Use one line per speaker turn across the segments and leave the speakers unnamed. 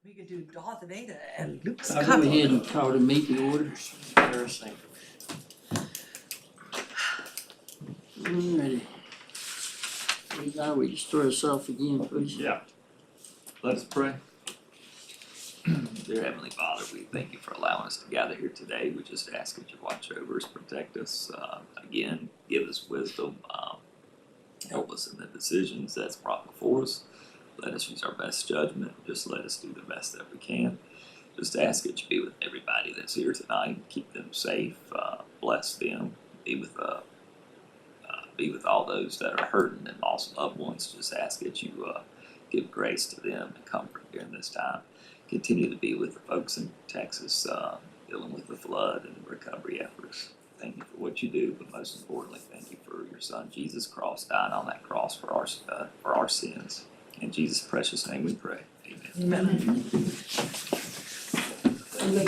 We could do Darth Vader and Luke
I'll go ahead
Skywalker.
and call the meeting order.
Embarrassing.
Alrighty. Now we just start us off again, please.
Yeah. Let us pray. Dear Heavenly Father, we thank you for allowing us to gather here today. We just ask that you watch over us, protect us, again, give us wisdom, help us in the decisions that's brought before us. Let us use our best judgment. Just let us do the best that we can. Just ask that you be with everybody that's here tonight. Keep them safe. Bless them. Be with all those that are hurting and lost loved ones. Just ask that you give grace to them and comfort during this time. Continue to be with the folks in Texas dealing with the flood and recovery efforts. Thank you for what you do, but most importantly, thank you for your Son Jesus Christ dying on that cross for our sins. In Jesus' precious name we pray. Amen.
Amen.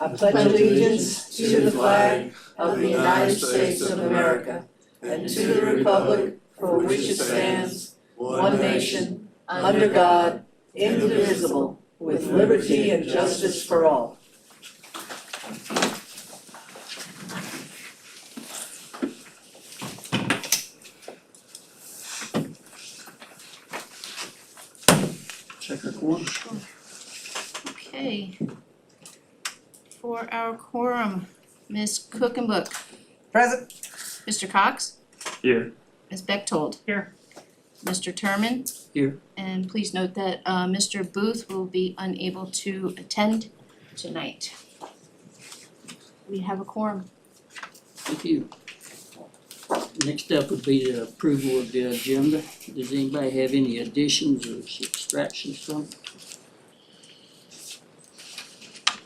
I pledge allegiance to the flag of the United States of America and to the republic for which it stands, one nation, under God, indivisible, with liberty and justice for all.
Check our quorum.
Okay. For our quorum, Ms. Cookenbook,
Present.
Mr. Cox,
Here.
Ms. Bechtold.
Here.
Mr. Turman.
Here.
And please note that Mr. Booth will be unable to attend tonight. We have a quorum.
Thank you. Next up would be the approval of the agenda. Does anybody have any additions or subtractions from it?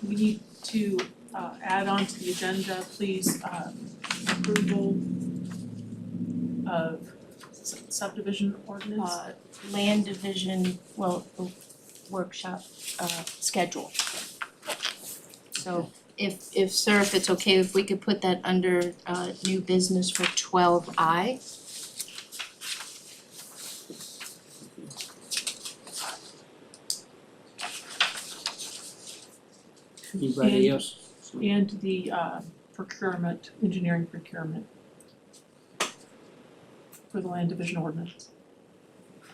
We need to add on to the agenda, please, approval of subdivision ordinance.
Land division, well, the workshop schedule. So if sir, if it's okay, if we could put that under new business for 12I.
Anybody else?
And the procurement, engineering procurement for the land division ordinance,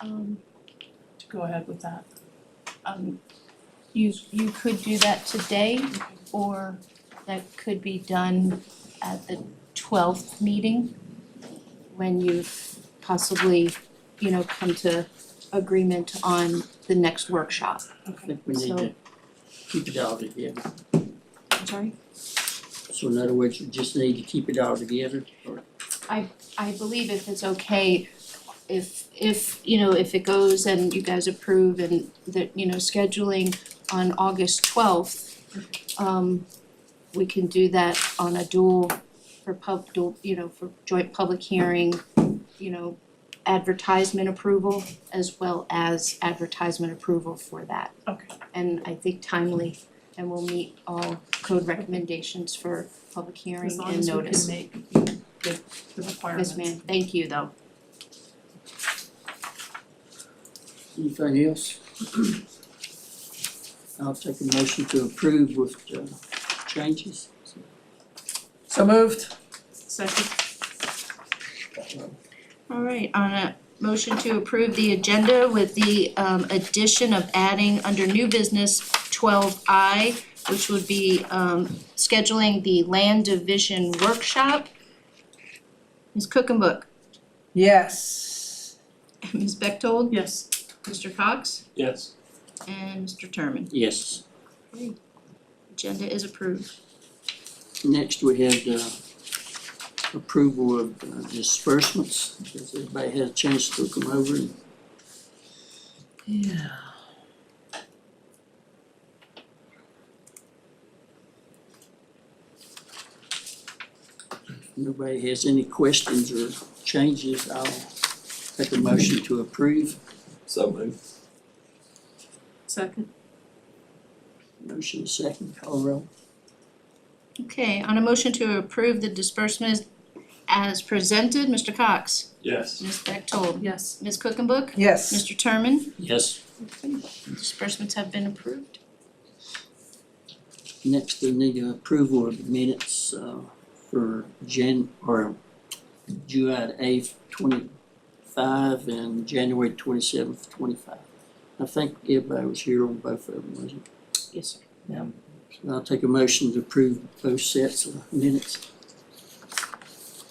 to go ahead with that.
You could do that today, or that could be done at the 12th meeting, when you've possibly, come to agreement on the next workshop.
I think we need to keep it all together.
I'm sorry?
So in other words, we just need to keep it all together, or?
I believe if it's okay, if it goes and you guys approve and that, scheduling on August 12th, we can do that on a dual for joint public hearing, advertisement approval as well as advertisement approval for that.
Okay.
And I think timely, and we'll meet all code recommendations for public hearing
As long
and
as we
notice.
can make the requirements.
Yes, ma'am, thank you though.
Anything else? I'll take a motion to approve with changes.
So moved.
Second.
All right, on a motion to approve the agenda with the addition of adding under new business 12I, which would be scheduling the land division workshop. Ms. Cookenbook,
Yes.
Ms. Bechtold,
Yes.
Mr. Cox,
Yes.
and Mr. Turman.
Yes.
Agenda is approved.
Next, we have the approval of disbursements. Does everybody have a chance to look them over?
Yeah.
If nobody has any questions or changes, I'll take a motion to approve.
So moved.
Second.
Motion is second, call roll.
Okay, on a motion to approve the disbursement as presented, Mr. Cox,
Yes.
Ms. Bechtold,
Yes.
Ms. Cookenbook,
Yes.
Mr. Terman.
Yes.
Disbursements have been approved.
Next, we need approval of the minutes, for July 8th, 25 and January 27th, 25. I think everybody was here on both of them, wasn't it?
Yes, sir.
So I'll take a motion to approve both sets of minutes.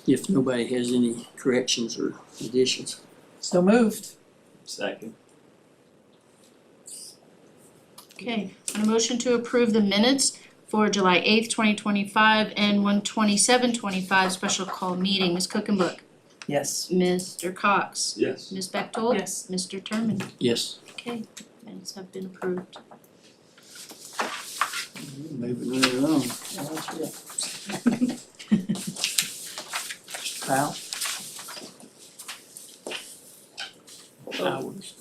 If nobody has any corrections or additions.
So moved.
Second.
Okay, on a motion to approve the minutes for July 8th, 2025 and 1/27/25 special call meeting. Ms. Cookenbook,
Yes.
Mr. Cox,
Yes.
Ms. Bechtold.
Yes.
Mr. Terman.
Yes.
Okay, minutes have been approved.
Moving right along. Powell? Powers.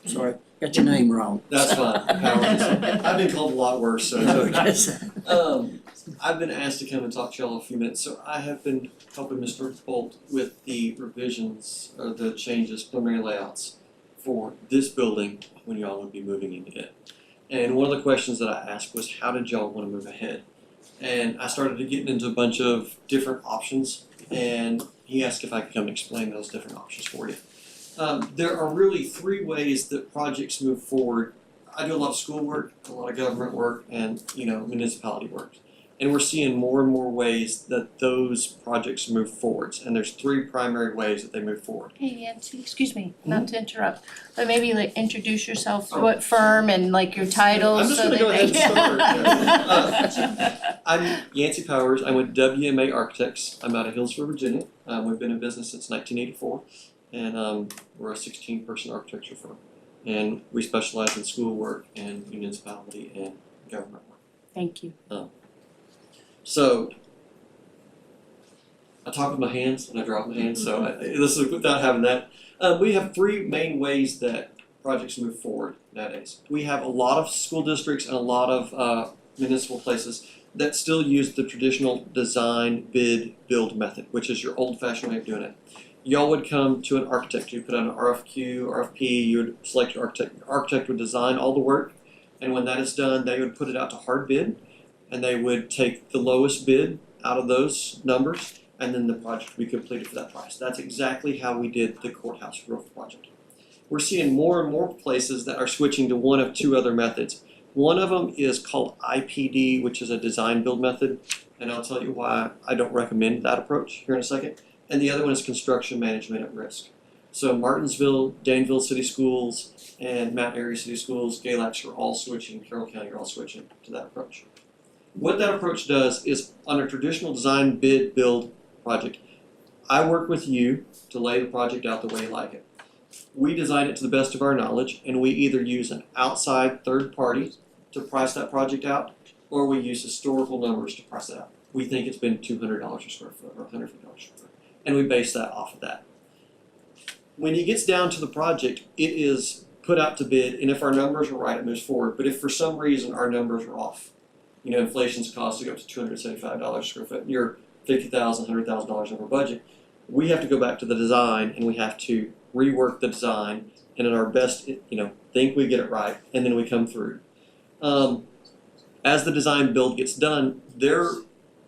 Sorry, got your name wrong.
That's fine, Powers. I've been called a lot worse, so it's okay. I've been asked to come and talk to y'all a few minutes, so I have been helping Mr. Bolt with the revisions or the changes, preliminary layouts for this building when y'all would be moving into it. And one of the questions that I asked was, how did y'all want to move ahead? And I started to get into a bunch of different options, and he asked if I could come and explain those different options for you. There are really three ways that projects move forward. I do a lot of school work, a lot of government work, and municipality work. And we're seeing more and more ways that those projects move forwards. And there's three primary ways that they move forward.
Hey Yancy, excuse me, not to interrupt, but maybe like introduce yourself, what firm and like your title,
I'm just
so
gonna go
that
ahead
they.
and start. I'm Yancy Powers. I'm with WMA Architects. I'm out of Hillsborough, Virginia. We've been in business since 1984, and we're a 16-person architecture firm. And we specialize in school work and municipality and government work.
Thank you.
So I talk with my hands and I draw with my hands. So this is without having that. We have three main ways that projects move forward nowadays. We have a lot of school districts and a lot of municipal places that still use the traditional design, bid, build method, which is your old-fashioned way of doing it. Y'all would come to an architect, you'd put out an RFQ, RFP, you would select your architect. Your architect would design all the work, and when that is done, they would put it out to hard bid, and they would take the lowest bid out of those numbers, and then the project would be completed for that price. That's exactly how we did the courthouse roof project. We're seeing more and more places that are switching to one of two other methods. One of them is called IPD, which is a design build method, and I'll tell you why I don't recommend that approach here in a second. And the other one is construction management at risk. So Martinsville, Danville City Schools, and Mount Airy City Schools, Galax are all switching, Carroll County are all switching to that approach. What that approach does is, on a traditional design, bid, build project, I work with you to lay the project out the way you like it. We design it to the best of our knowledge, and we either use an outside third party to price that project out, or we use historical numbers to price it out. We think it's been $200 a square foot or $150 a square foot, and we base that off of that. When it gets down to the project, it is put out to bid, and if our numbers are right, it moves forward. But if for some reason our numbers are off, inflation's caused to go up to $275 a square foot, and you're $50,000, $100,000 over budget, we have to go back to the design, and we have to rework the design, and at our best, think we get it right, and then we come through. As the design build gets done, their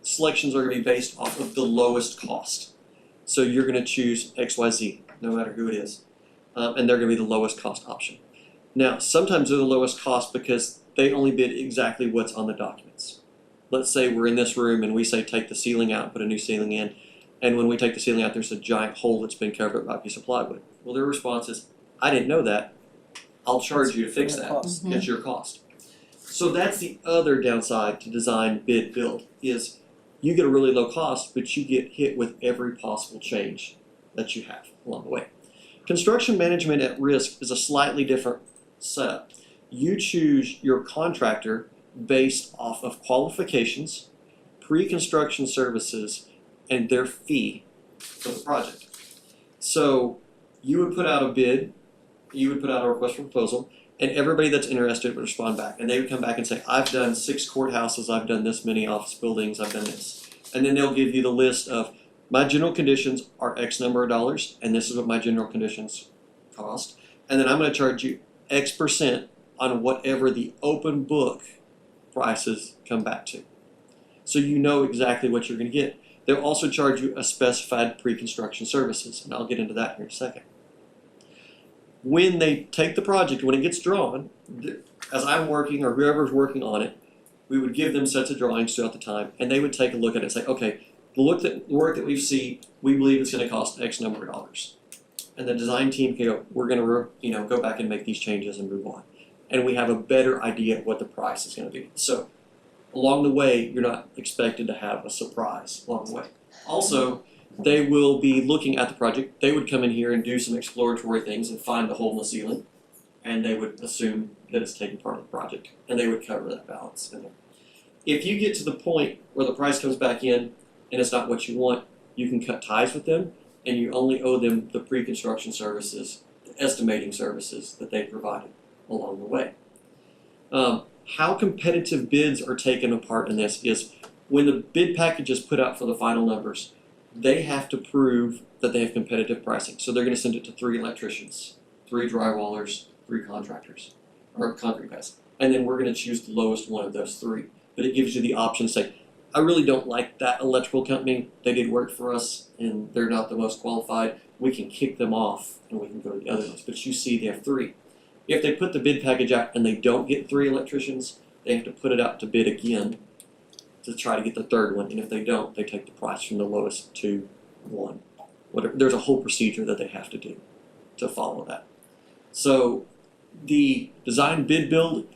selections are going to be based off of the lowest cost. So you're going to choose XYZ, no matter who it is, and they're going to be the lowest cost option. Now, sometimes they're the lowest cost because they only bid exactly what's on the documents. Let's say we're in this room and we say take the ceiling out, put a new ceiling in, and when we take the ceiling out, there's a giant hole that's been covered up by a piece of plywood. Well, their response is, I didn't know that. I'll charge you to fix that.
Cost.
It's your cost. So that's the other downside to design, bid, build, is you get a really low cost, but you get hit with every possible change that you have along the way. Construction management at risk is a slightly different setup. You choose your contractor based off of qualifications, pre-construction services, and their fee for the project. So you would put out a bid, you would put out a request for proposal, and everybody that's interested would respond back. And they would come back and say, I've done 6 courthouses, I've done this many office buildings, I've done this. And then they'll give you the list of my general conditions are X number of dollars, and this is what my general conditions cost. And then I'm gonna charge you X% on whatever the open book prices come back to. So you know exactly what you're gonna get. They'll also charge you a specified pre-construction services, and I'll get into that here in a second. When they take the project, when it gets drawn, as I'm working or whoever's working on it, we would give them sets of drawings throughout the time, and they would take a look at it and say, okay, the work that we see, we believe it's gonna cost X number of dollars. And the design team can go, we're gonna go back and make these changes and move on. And we have a better idea of what the price is gonna be. So along the way, you're not expected to have a surprise along the way. Also, they will be looking at the project. They would come in here and do some exploratory things and find the hole in the ceiling, and they would assume that it's taking part of the project, and they would cover that balance in there. If you get to the point where the price comes back in and it's not what you want, you can cut ties with them, and you only owe them the pre-construction services, the estimating services that they provided along the way. How competitive bids are taken apart in this is when the bid package is put out for the final numbers, they have to prove that they have competitive pricing. So they're going to send it to 3 electricians, 3 drywallers, 3 contractors, or concrete guys. And then we're going to choose the lowest one of those 3. But it gives you the option to say, I really don't like that electrical company. They did work for us and they're not the most qualified. We can kick them off and we can go to the other ones. But you see they have 3. If they put the bid package out and they don't get 3 electricians, they have to put it out to bid again to try to get the 3rd one. And if they don't, they take the price from the lowest to 1. Whatever. There's a whole procedure that they have to do to follow that. So the design bid build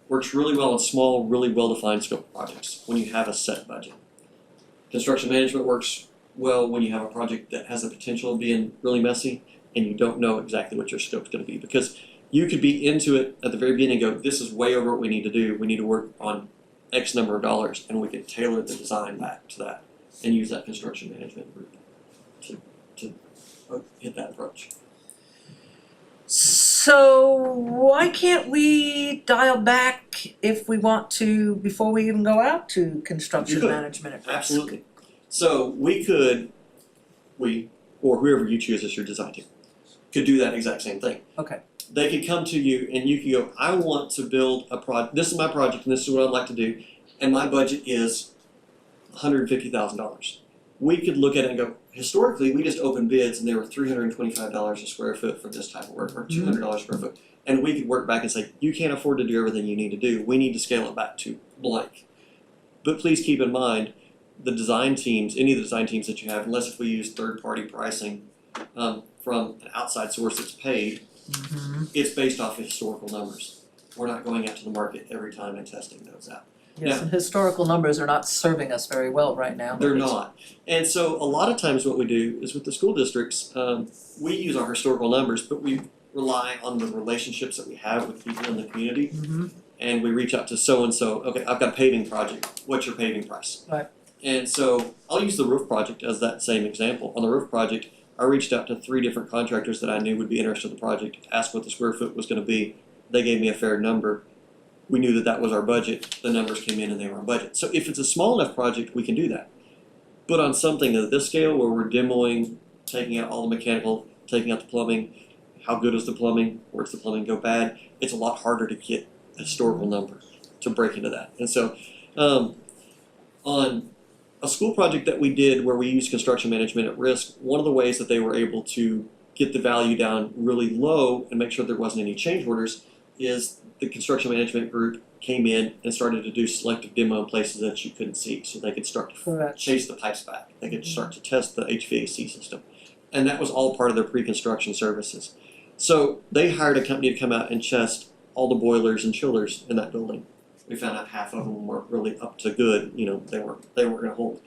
works really well in small, really well-defined scope projects when you have a set budget. Construction management works well when you have a project that has the potential of being really messy and you don't know exactly what your scope's going to be, because you could be into it at the very beginning and go, this is way over what we need to do. We need to work on X number of dollars, and we can tailor the design back to that and use that construction management group to hit that approach.
So why can't we dial back if we want to before we even go out to construction
You could.
management at risk?
Absolutely. So we, or whoever you choose as your design team, could do that exact same thing.
Okay.
They could come to you and you could go, I want to build a project, this is my project and this is what I'd like to do, and my budget is $150,000. We could look at it and go, historically, we just opened bids and they were $325 a square foot for this type of work, or $200 a square foot. And we could work back and say, you can't afford to do everything you need to do. We need to scale it back to blank. But please keep in mind, the design teams, any of the design teams that you have, unless if we use third-party pricing from an outside source that's paid, it's based off of historical numbers. We're not going out to the market every time and testing those out.
Yes,
Yeah.
and historical numbers are not serving us very well right now.
They're not. And so a lot of times what we do is with the school districts, we use our historical numbers, but we rely on the relationships that we have with people in the community. And we reach out to so-and-so, okay, I've got a paving project, what's your paving price?
Right.
And so I'll use the roof project as that same example. On the roof project, I reached out to 3 different contractors that I knew would be interested in the project, asked what the square foot was going to be. They gave me a fair number. We knew that that was our budget. The numbers came in and they were on budget. So if it's a small enough project, we can do that. But on something of this scale where we're demoing, taking out all the mechanical, taking out the plumbing, how good is the plumbing, where's the plumbing go bad, it's a lot harder to get a historical number to break into that. And so on a school project that we did where we used construction management at risk, one of the ways that they were able to get the value down really low and make sure there wasn't any change orders is the construction management group came in and started to do selective demo in places that you couldn't see, so they could start to
Correct.
chase the pipes back. They could start to test the HVAC system. And that was all part of their pre-construction services. So they hired a company to come out and test all the boilers and chillers in that building. We found out half of them weren't really up to good, they weren't going to hold.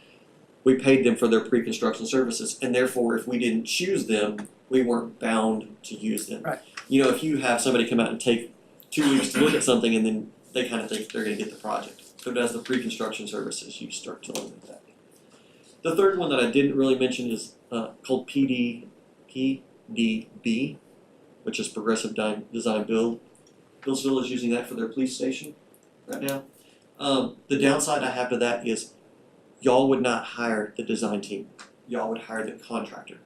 We paid them for their pre-construction services, and therefore if we didn't choose them, we weren't bound to use them.
Right.
If you have somebody come out and take 2 weeks to look at something and then they kind of think they're going to get the project. But as the pre-construction services, you start to limit that. The third one that I didn't really mention is called PDB, which is Progressive Design Build. Hillsville is using that for their police station right now. The downside I have to that is y'all would not hire the design team. y'all would hire the contractor.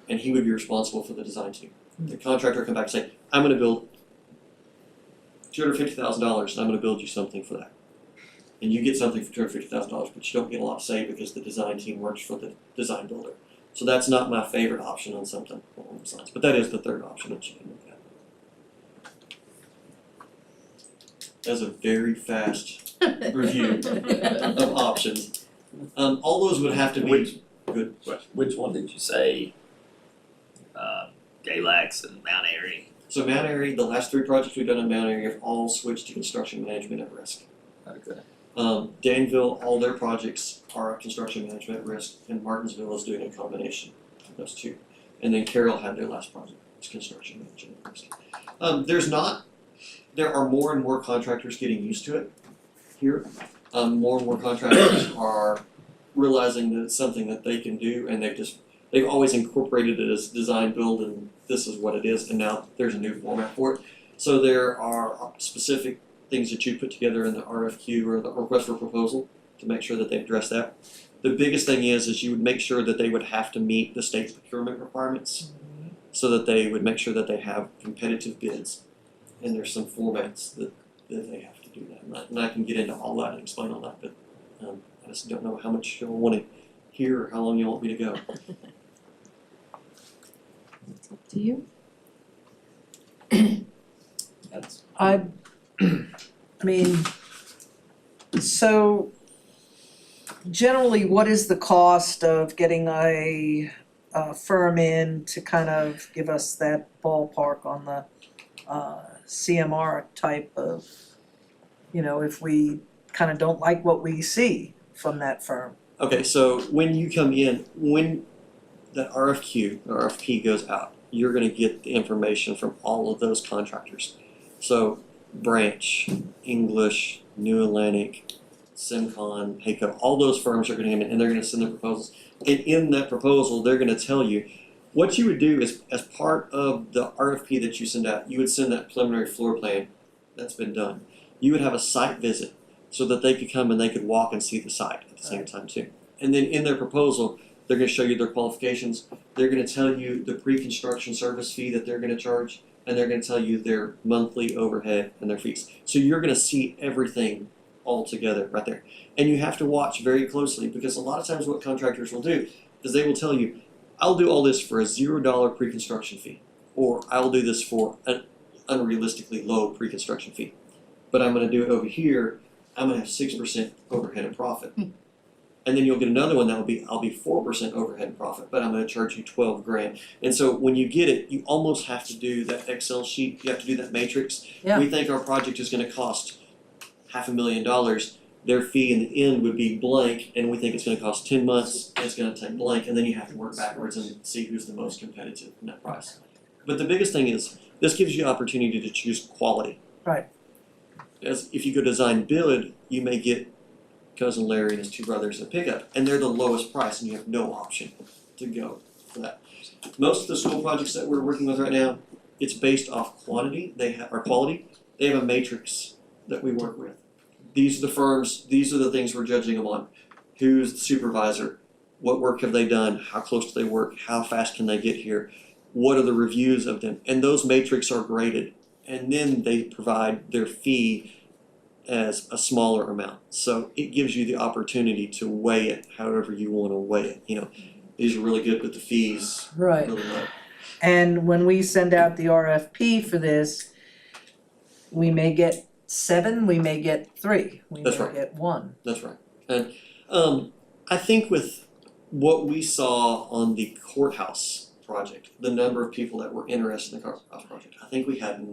And he would be responsible for the design team. The contractor would come back and say, I'm gonna build $250,000 and I'm gonna build you something for that. And you get something for $250,000, but you don't get a lot of say because the design team works for the design builder. So that's not my favorite option on something along those lines, but that is the third option that you can look at. That's a very fast review of options. All those would have to be good.
Which one did you say? Galax and Mount Airy.
So Mount Airy, the last 3 projects we've done in Mount Airy have all switched to construction management at risk.
Okay.
Danville, all their projects are construction management at risk, and Martinsville is doing a combination of those two. And then Carroll had their last project, it's construction management at risk. There are more and more contractors getting used to it here. More and more contractors are realizing that it's something that they can do, and they've always incorporated it as design build, and this is what it is, and now there's a new format for it. So there are specific things that you put together in the RFQ or the request for proposal to make sure that they address that. The biggest thing is you would make sure that they would have to meet the state procurement requirements, so that they would make sure that they have competitive bids, and there's some formats that they have to do that. And I can get into all that and explain all that, but I just don't know how much you'll want to hear or how long you want me to go.
It's up to you.
I mean, so generally, what is the cost of getting a firm in to kind of give us that ballpark on the CMR type of, if we kind of don't like what we see from that firm?
Okay, so when you come in, when the RFP goes out, you're going to get the information from all of those contractors. So Branch, English, New Atlantic, SimCon, Hayco, all those firms are going to come in and they're going to send their proposals. And in that proposal, they're going to tell you what you would do is, as part of the RFP that you send out, you would send that preliminary floor plan that's been done. You would have a site visit so that they could come and they could walk and see the site at the same time too. And then in their proposal, they're going to show you their qualifications. They're going to tell you the pre-construction service fee that they're going to charge, and they're going to tell you their monthly overhead and their fees. So you're going to see everything all together right there. And you have to watch very closely, because a lot of times what contractors will do is they will tell you, I'll do all this for a $0 pre-construction fee, or I'll do this for an unrealistically low pre-construction fee. But I'm going to do it over here, I'm going to have 6% overhead and profit. And then you'll get another one that will be, I'll be 4% overhead and profit, but I'm going to charge you $12,000. And so when you get it, you almost have to do that Excel sheet. You have to do that matrix.
Yeah.
We think our project is going to cost $500,000. Their fee in the end would be blank, and we think it's going to cost 10 months, and it's going to take blank, and then you have to work backwards and see who's the most competitive in that price. But the biggest thing is, this gives you opportunity to choose quality.
Right.
As if you go design build, you may get Cousin Larry and his 2 brothers a pickup, and they're the lowest price, and you have no option to go for that. Most of the school projects that we're working with right now, it's based off quantity, or quality. They have a matrix that we work with. These are the firms, these are the things we're judging them on. Who's the supervisor? What work have they done? How close do they work? How fast can they get here? What are the reviews of them? And those matrix are graded, and then they provide their fee as a smaller amount. So it gives you the opportunity to weigh it however you want to weigh it. These are really good, but the fees
Right.
really low.
And when we send out the RFP for this, we may get 7, we may get 3, we
That's
may
right.
get 1.
That's right. And I think with what we saw on the courthouse project, the number of people that were interested in the courthouse project, I think we had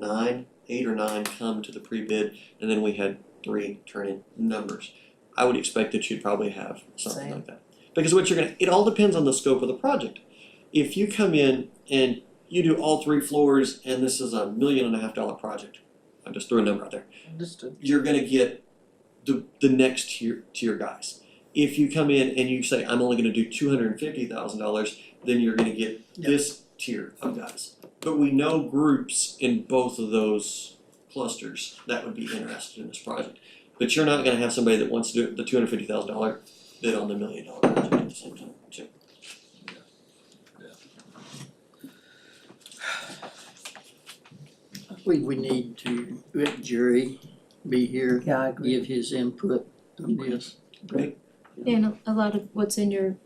8 or 9 come to the pre-bid, and then we had 3 turn in numbers. I would expect that you'd probably have something
Same.
like that. Because it all depends on the scope of the project. If you come in and you do all 3 floors and this is $1.5 million project, I just threw a number out there,
Understood.
you're gonna get the next tier guys. If you come in and you say, I'm only gonna do $250,000, then you're gonna get this tier of guys. But we know groups in both of those clusters that would be interested in this project. But you're not gonna have somebody that wants to do the $250,000 bid on the $1 million project at the same time, too.
We need to let Jerry be here,
Yeah, I agree.
give his input on this.
Great.
And a lot of what's in your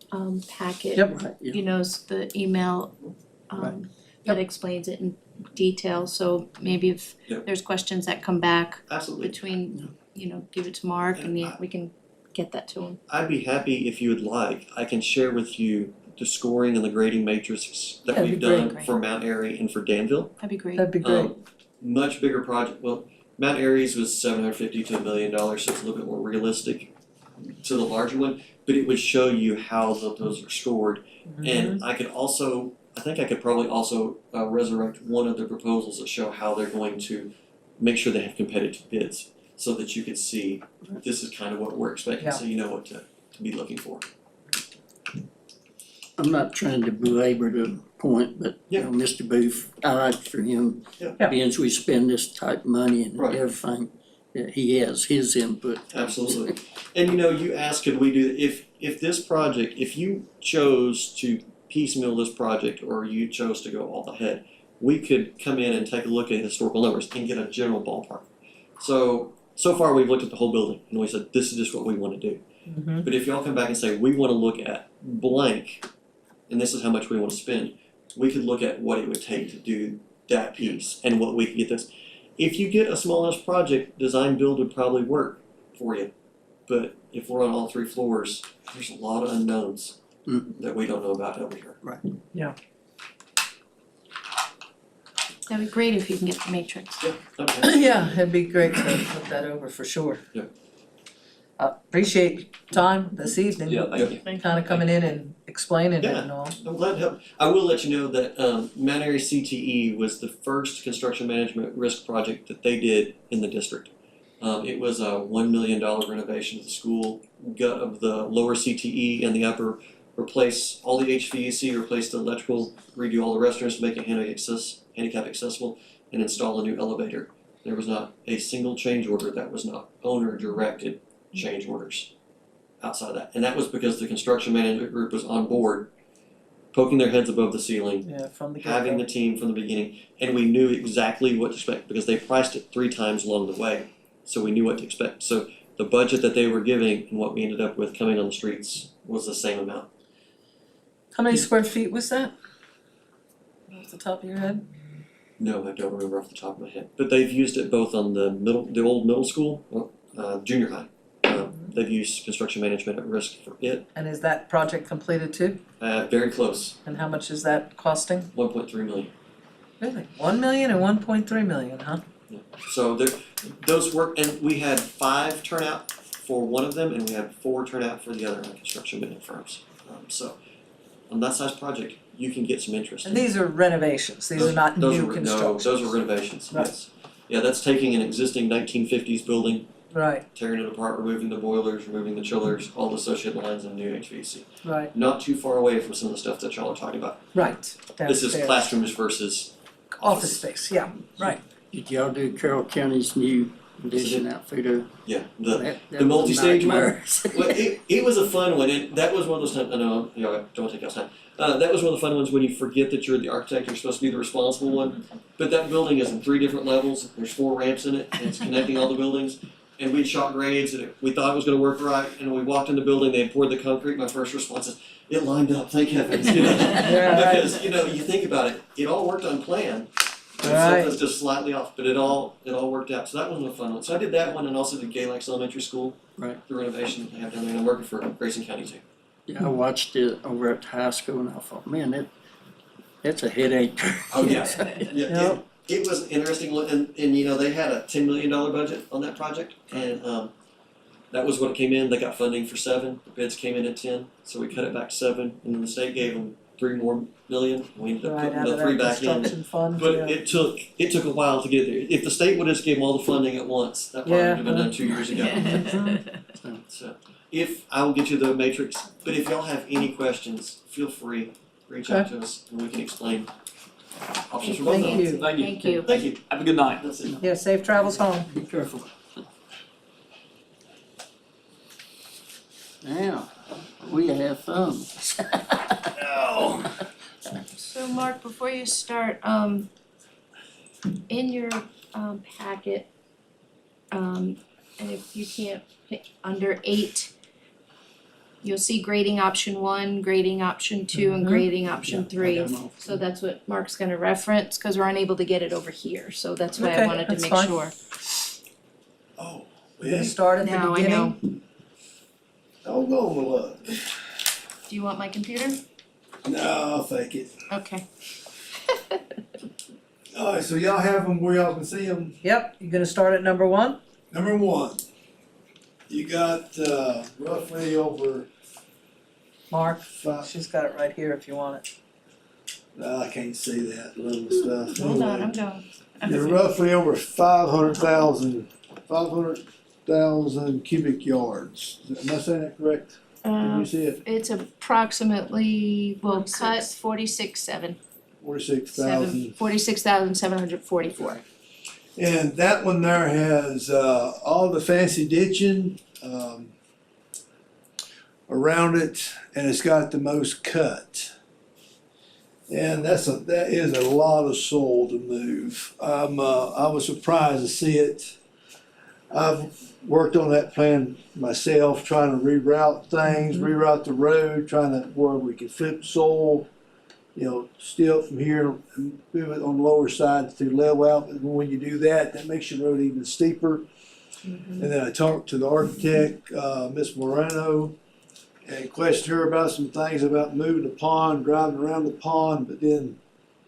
packet.
Yep.
Right, yeah.
You know, the email
Right.
that explains it in detail, so maybe if
Yep.
there's questions that come back
Absolutely.
between, you know, give it to Mark and we can get that to him.
I'd be happy if you would like, I can share with you the scoring and the grading matrix that
Yeah,
we've
that'd be
done
great.
for Mount Airy and for Danville.
That'd be great.
That'd be great.
Much bigger project, well, Mount Airy's was $750 to $1 million, so it's a little bit more realistic to the larger one, but it would show you how those are scored. And I could also, I think I could probably also resurrect one of the proposals that show how they're going to make sure they have competitive bids, so that you could see, this is kind of what we're expecting, so you know what to be looking for.
I'm not trying to belabor the point, but you know, Mr. Booth, I like for him,
Yeah.
being as we spend this type of money and
Right.
everything, that he has his input.
Absolutely. And you know, you asked, could we do, if this project, if you chose to piecemeal this project or you chose to go all ahead, we could come in and take a look at historical numbers and get a general ballpark. So far we've looked at the whole building and we said, this is just what we want to do. But if y'all come back and say, we want to look at blank, and this is how much we want to spend, we could look at what it would take to do that piece and what we could get this. If you get a small enough project, design build would probably work for you. But if we're on all 3 floors, there's a lot of unknowns that we don't know about over here.
That'd be great if you can get the matrix.
Okay.
Yeah, it'd be great to look that over for sure.
Yeah.
Appreciate your time this evening.
Yeah, thank you.
Kinda coming in and explaining it
Yeah.
and all.
I'm glad to help. I will let you know that Mount Airy CTE was the first construction management risk project that they did in the district. It was a $1 million renovation of the school, gut of the lower CTE and the upper, replace all the HVAC, replace the electrical, redo all the restrooms to make it handicap accessible, and install a new elevator. There was not a single change order that was not owner directed change orders outside of that. And that was because the construction management group was on board, poking their heads above the ceiling,
Yeah, from the
having
get-go.
the team from the beginning, and we knew exactly what to expect because they priced it 3 times along the way, so we knew what to expect. So the budget that they were giving and what we ended up with coming on the streets was the same amount.
How many square feet was that? Off the top of your head?
No, I don't remember off the top of my head, but they've used it both on the old middle school, junior high. They've used construction management at risk for it.
And is that project completed too?
Very close,
And how much is that costing?
1.3 million.
Really? 1 million and 1.3 million, huh?
So those work, and we had 5 turnout for one of them, and we had 4 turnout for the other construction management firms. So on that size project, you can get some interest.
And these are renovations, these are not new constructions.
No, those are renovations,
Right.
yes. Yeah, that's taking an existing 1950s building,
Right,
tearing it apart, removing the boilers, removing the chillers, all the associated lines, and new HVAC.
right,
Not too far away from some of the stuff that y'all are talking about.
right.
This is
Downstairs.
classrooms versus
Office space, yeah, right.
Did y'all do Carroll County's new addition outfitter?
yeah,
That
the
was a
multi-stage one?
nightmare.
Well, it was a fun one, and that was one of those times, I know, you know, I don't want to take y'all's time. That was one of the fun ones when you forget that you're the architect, you're supposed to be the responsible one. But that building is in 3 different levels, there's 4 ramps in it, and it's connecting all the buildings. And we'd shot grades, and we thought it was gonna work right, and when we walked in the building, they had poured the concrete, my first response is, it lined up, thank heavens, you know?
Yeah, right.
Because, you know, you think about it, it all worked on plan. And
Right.
something's just slightly off, but it all worked out. So that one was a fun one. So I did that one and also did Galax Elementary School.
Right.
The renovation they have down there, and I'm working for Grayson County too.
Yeah, I watched it over at the high school and I thought, man, that's a headache.
Oh, yeah. Yeah,
Yep.
it was an interesting one, and you know, they had a $10 million budget on that project, and that was what it came in. They got funding for 7, the bids came in at 10, so we cut it back to 7, and then the state gave them 3 more million, we ended up
Right,
putting
out of
the 3
that
back in.
construction fund,
But
yeah.
it took a while to get there. If the state would have just gave them all the funding at once, that probably
Yeah.
would have been done 2 years ago. So, if I will get you the matrix, but if y'all have any questions, feel free, reach out to us, and we can explain options for both of them.
Thank you.
Thank you.
Thank you.
Thank you.
Have a good night.
That's it.
Yeah, safe travels home.
Be careful. Now, we have thumbs.
So Mark, before you start, in your packet, and if you can't pick under 8, you'll see grading option 1, grading option 2, and grading option
Yeah, I
3.
got 'em all.
So that's what Mark's gonna reference, cause we're unable to get it over here, so that's why I
Okay,
wanted to
that's
make
fine.
sure.
Oh,
We're gonna start at the
Now I
beginning.
know.
don't go with luck.
Do you want my computer?
No, I'll fake it.
Okay.
Alright, so y'all have them where y'all can see them.
Yep, you're gonna start at number 1?
Number 1, you got roughly over
Mark,
5.
she's got it right here if you want it.
No, I can't see that little stuff.
Hold on, I'm going.
You're roughly over 500,000 cubic yards. Am I saying that correct? Can you see it?
It's approximately, well, cut 46,700.
46,000.
46,744.
And that one there has all the fancy ditching around it, and it's got the most cut. And that is a lot of soil to move. I was surprised to see it. I've worked on that plan myself, trying to reroute things, reroute the road, trying to where we can flip soil, steal it from here and move it on the lower side to level out. And when you do that, that makes your road even steeper. And then I talked to the architect, Miss Moreno, and questioned her about some things about moving the pond, driving around the pond, but then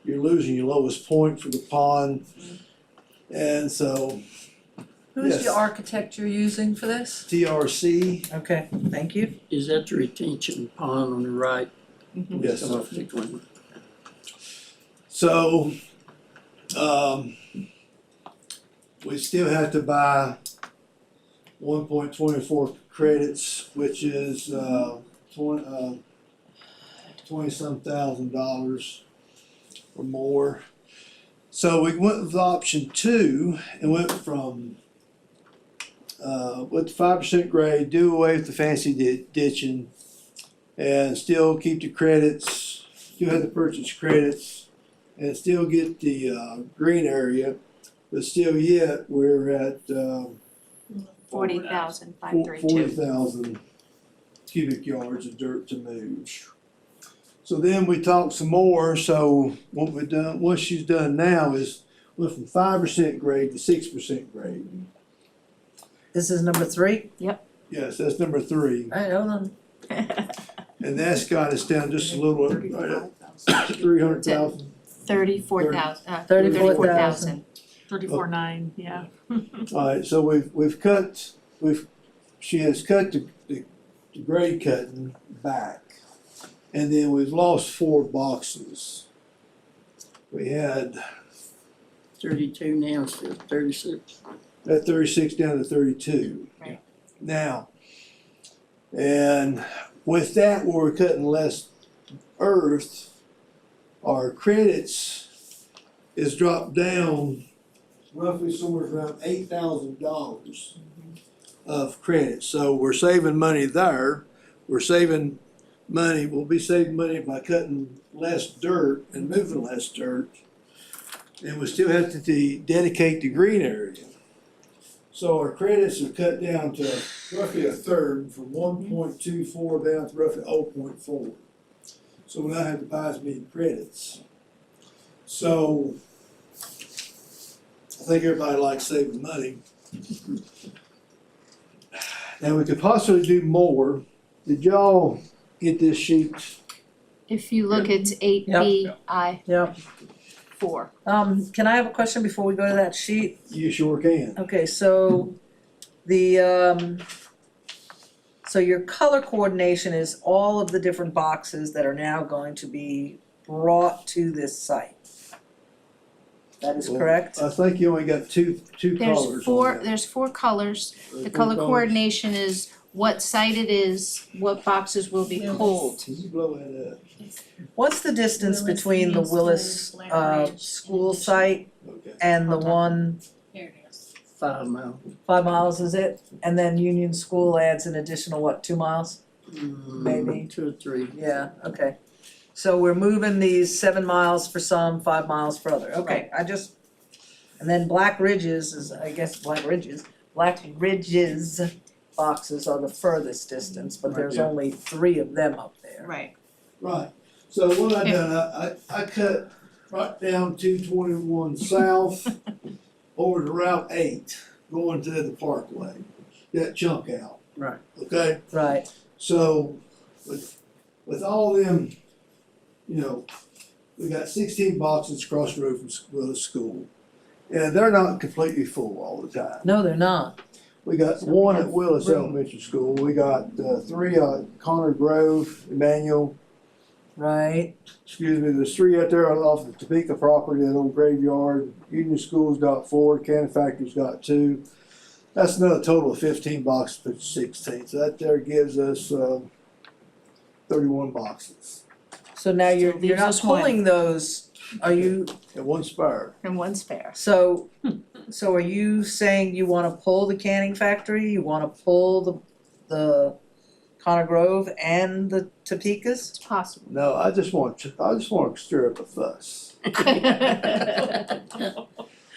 you're losing your lowest point for the pond. And so
Who's
Yes.
the architect you're using for this?
TRC,
Okay, thank you.
Is that the retention pond on the right?
yes.
Come off the corner.
So, we still have to buy 1.24 credits, which is 20-some $1,000 or more. So we went with option 2 and went from with the 5% grade, do away with the fancy ditching, and still keep the credits, still have to purchase credits, and still get the green area, but still yet we're at
40,532.
40,000 cubic yards of dirt to move. So then we talked some more, so what she's done now is went from 5% grade to 6% grade.
This is number 3?
Yes, that's number 3.
Alright, hold on.
And that's got us down just a little, right at 300,000.
34,000,
34,000.
34.9, yeah.
Alright, so she has cut the grade cutting back. And then we've lost 4 boxes. We had
32 now, still 36.
that 36 down to 32.
Right.
Now, and with that, where we're cutting less earth, our credits is dropped down roughly somewhere around $8,000 of credits. So we're saving money there. We'll be saving money by cutting less dirt and moving less dirt. And we still have to dedicate the green area. So our credits are cut down to roughly a third, from 1.24 down to roughly 0.4. So we now have to buy as many credits. So I think everybody likes saving money. Now we could possibly do more. Did y'all get this sheet?
If you look, it's 8BI4.
Yep. Can I have a question before we go to that sheet?
You sure can.
Okay, so so your color coordination is all of the different boxes that are now going to be brought to this site. That is
Well,
correct?
I think you only got two colors on that.
There's 4 colors. The
Four
color
colors.
coordination is what site it is, what boxes will be pulled.
Can you blow that up?
What's the distance
Willis
between the
Means
Willis
School, Black Ridge,
school
and
site
Okay.
and the one
Here it is.
5 miles.
5 miles, is it? And then Union School adds an additional, 2 miles? Maybe.
2 or 3.
Yeah, okay. So we're moving these 7 miles for some, 5 miles for other. Okay, I just And then Black Ridges is, I guess Black Ridges boxes are the furthest distance, but there's
Yeah.
only 3 of them up there.
Right.
Right, so what I done, I cut right down 221 south over to Route 8, going to the Parkway, that chunk out.
Right.
Okay,
Right,
so with all them, you know, we got 16 boxes across the road from the school. And they're not completely full all the time.
no, they're not.
We got one at Willis Elementary School, we got 3 at Connor Grove, Emmanuel,
Right,
excuse me, there's 3 out there off the Topeka property, that old graveyard. Union School's got 4, Cannon Factory's got 2. That's another total of 15 boxes for 16, so that there gives us 31 boxes
so now you're
leaves
not
us one.
pulling those, are you,
and 1 spare.
And one spare.
so are you saying you wanna pull the canning factory, you wanna pull the Connor Grove and the Topekas?
It's possible.
No, I just want to stir up a fuss.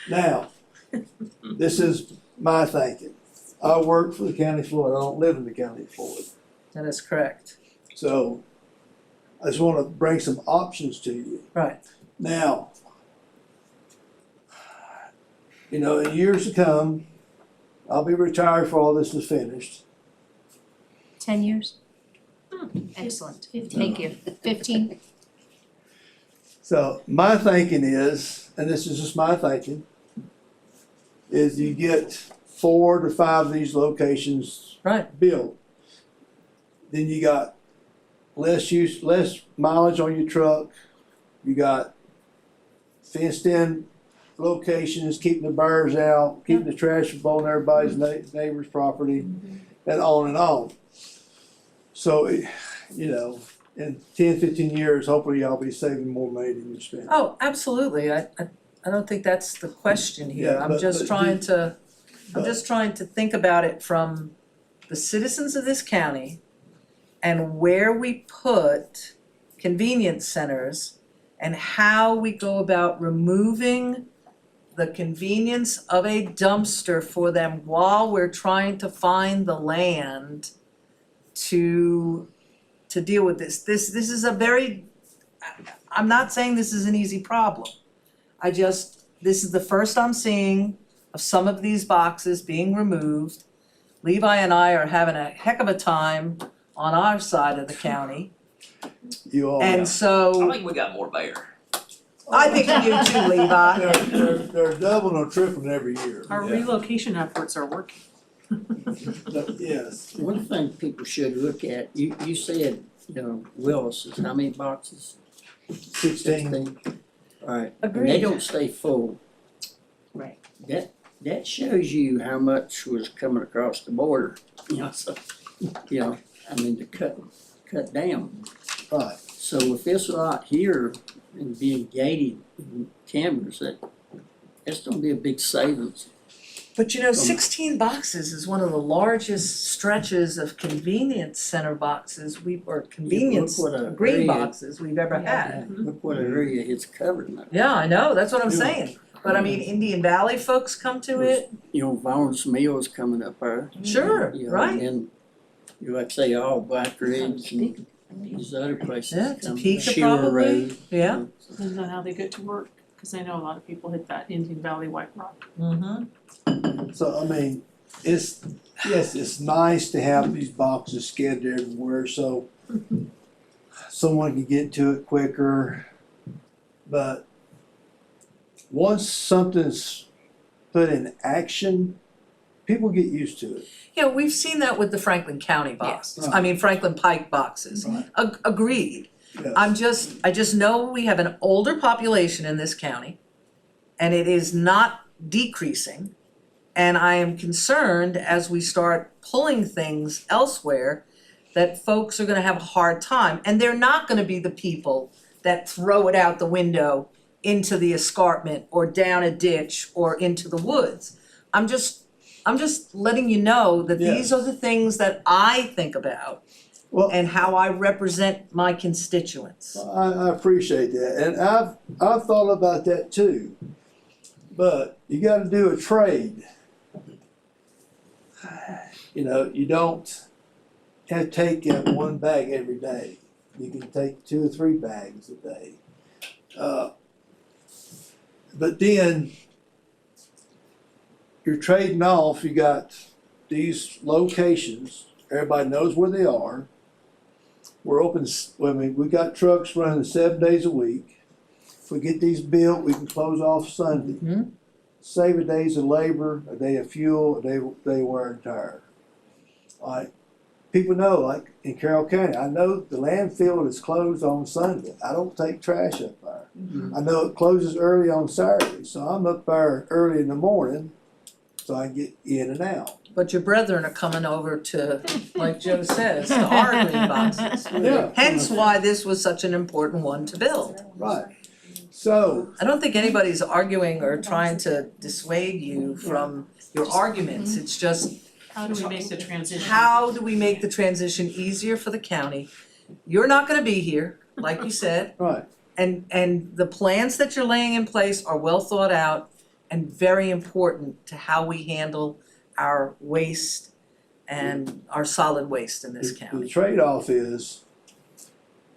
Now, this is my thinking. I work for the county of Floyd, I don't live in the county of Floyd.
That is correct,
So I just want to bring some options to you.
right,
Now, you know, in years to come, I'll be retired for all this is finished.
10 years? Excellent. Thank you. 15?
So my thinking is, and this is just my thinking, is you get 4 to 5 of these locations
right,
built. Then you got less mileage on your truck. You got fenced in locations, keeping the birds out, keeping the trash from blowing everybody's neighbor's property, and on and on. So, you know, in 10, 15 years, hopefully y'all be saving more money than you spend.
oh, absolutely, I don't think that's the question here,
Yeah,
I'm
but-
just
but
trying
do-
to, I'm
but-
just trying to think about it from the citizens of this county and where we put convenience centers and how we go about removing the convenience of a dumpster for them while we're trying to find the land to deal with this. This is a very, I'm not saying this is an easy problem. This is the first I'm seeing of some of these boxes being removed. Levi and I are having a heck of a time on our side of the county.
You all.
And
I
so,
think we got more there.
I think you do too, Levi.
They're doubling or tripling every year.
Our
Yeah.
relocation efforts are working.
Yes.
One thing people should look at, you said, you know, Willis is how many boxes?
16.
Alright, and they
Agreed.
don't stay full.
Right.
That shows you how much was coming across the border, you know, so, you know, I mean, to cut down.
Right.
So with this lot here and being gated and cameras, that's gonna be a big savings.
But you know, 16 boxes is one of the largest stretches of convenience center boxes or convenience
what a
green
area.
boxes we've ever had.
Look what area it's covered now.
Yeah, I know, that's what I'm
Yeah.
saying. But I mean, Indian Valley folks come to it,
You know, Vaughn's Mill's coming up there.
sure,
You know,
right?
and then, you like say, all Black Ridge and these other places.
Yeah,
come,
Topeka
Shearer
probably.
Road.
Yeah.
Depends on how they get to work, cause I know a lot of people hit that Indian Valley White Rock.
Mm-hmm.
So, I mean, it's nice to have these boxes scattered everywhere, so someone can get to it quicker. But once something's put in action, people get used to it.
Yeah, we've seen that with the Franklin County boxes,
Right.
I mean Franklin Pike boxes.
Right.
Agreed.
Yes.
I just know we have an older population in this county and it is not decreasing. And I am concerned as we start pulling things elsewhere that folks are gonna have a hard time. And they're not gonna be the people that throw it out the window into the escarpment or down a ditch or into the woods. I'm just letting you know that these
Yes.
are the things that I think about
Well,
and how I represent my constituents.
I appreciate that, and I've thought about that too. But you gotta do a trade. You know, you don't have to take one bag every day. You can take 2 or 3 bags a day. But then you're trading off, you got these locations, everybody knows where they are. We're open, we got trucks running 7 days a week. If we get these built, we can close off Sunday.
Mhm.
Save a day's of labor, a day of fuel, a day wear and tear. Like, people know, like in Carroll County, I know the landfill is closed on Sunday. I don't take trash up there.
Mhm.
I know it closes early on Saturday, so I'm up there early in the morning so I can get in and out.
But your brethren are coming over to, like Joe says, to our green boxes.
Yeah.
Hence why this was such an important one to build.
Right. So,
I don't think anybody's arguing or trying to dissuade you from your arguments, it's just
How do we make the transition?
how do we make the transition easier for the county? You're not gonna be here, like you said,
right,
and the plans that you're laying in place are well thought out and very important to how we handle our waste and our solid waste in this
the
county.
trade-off is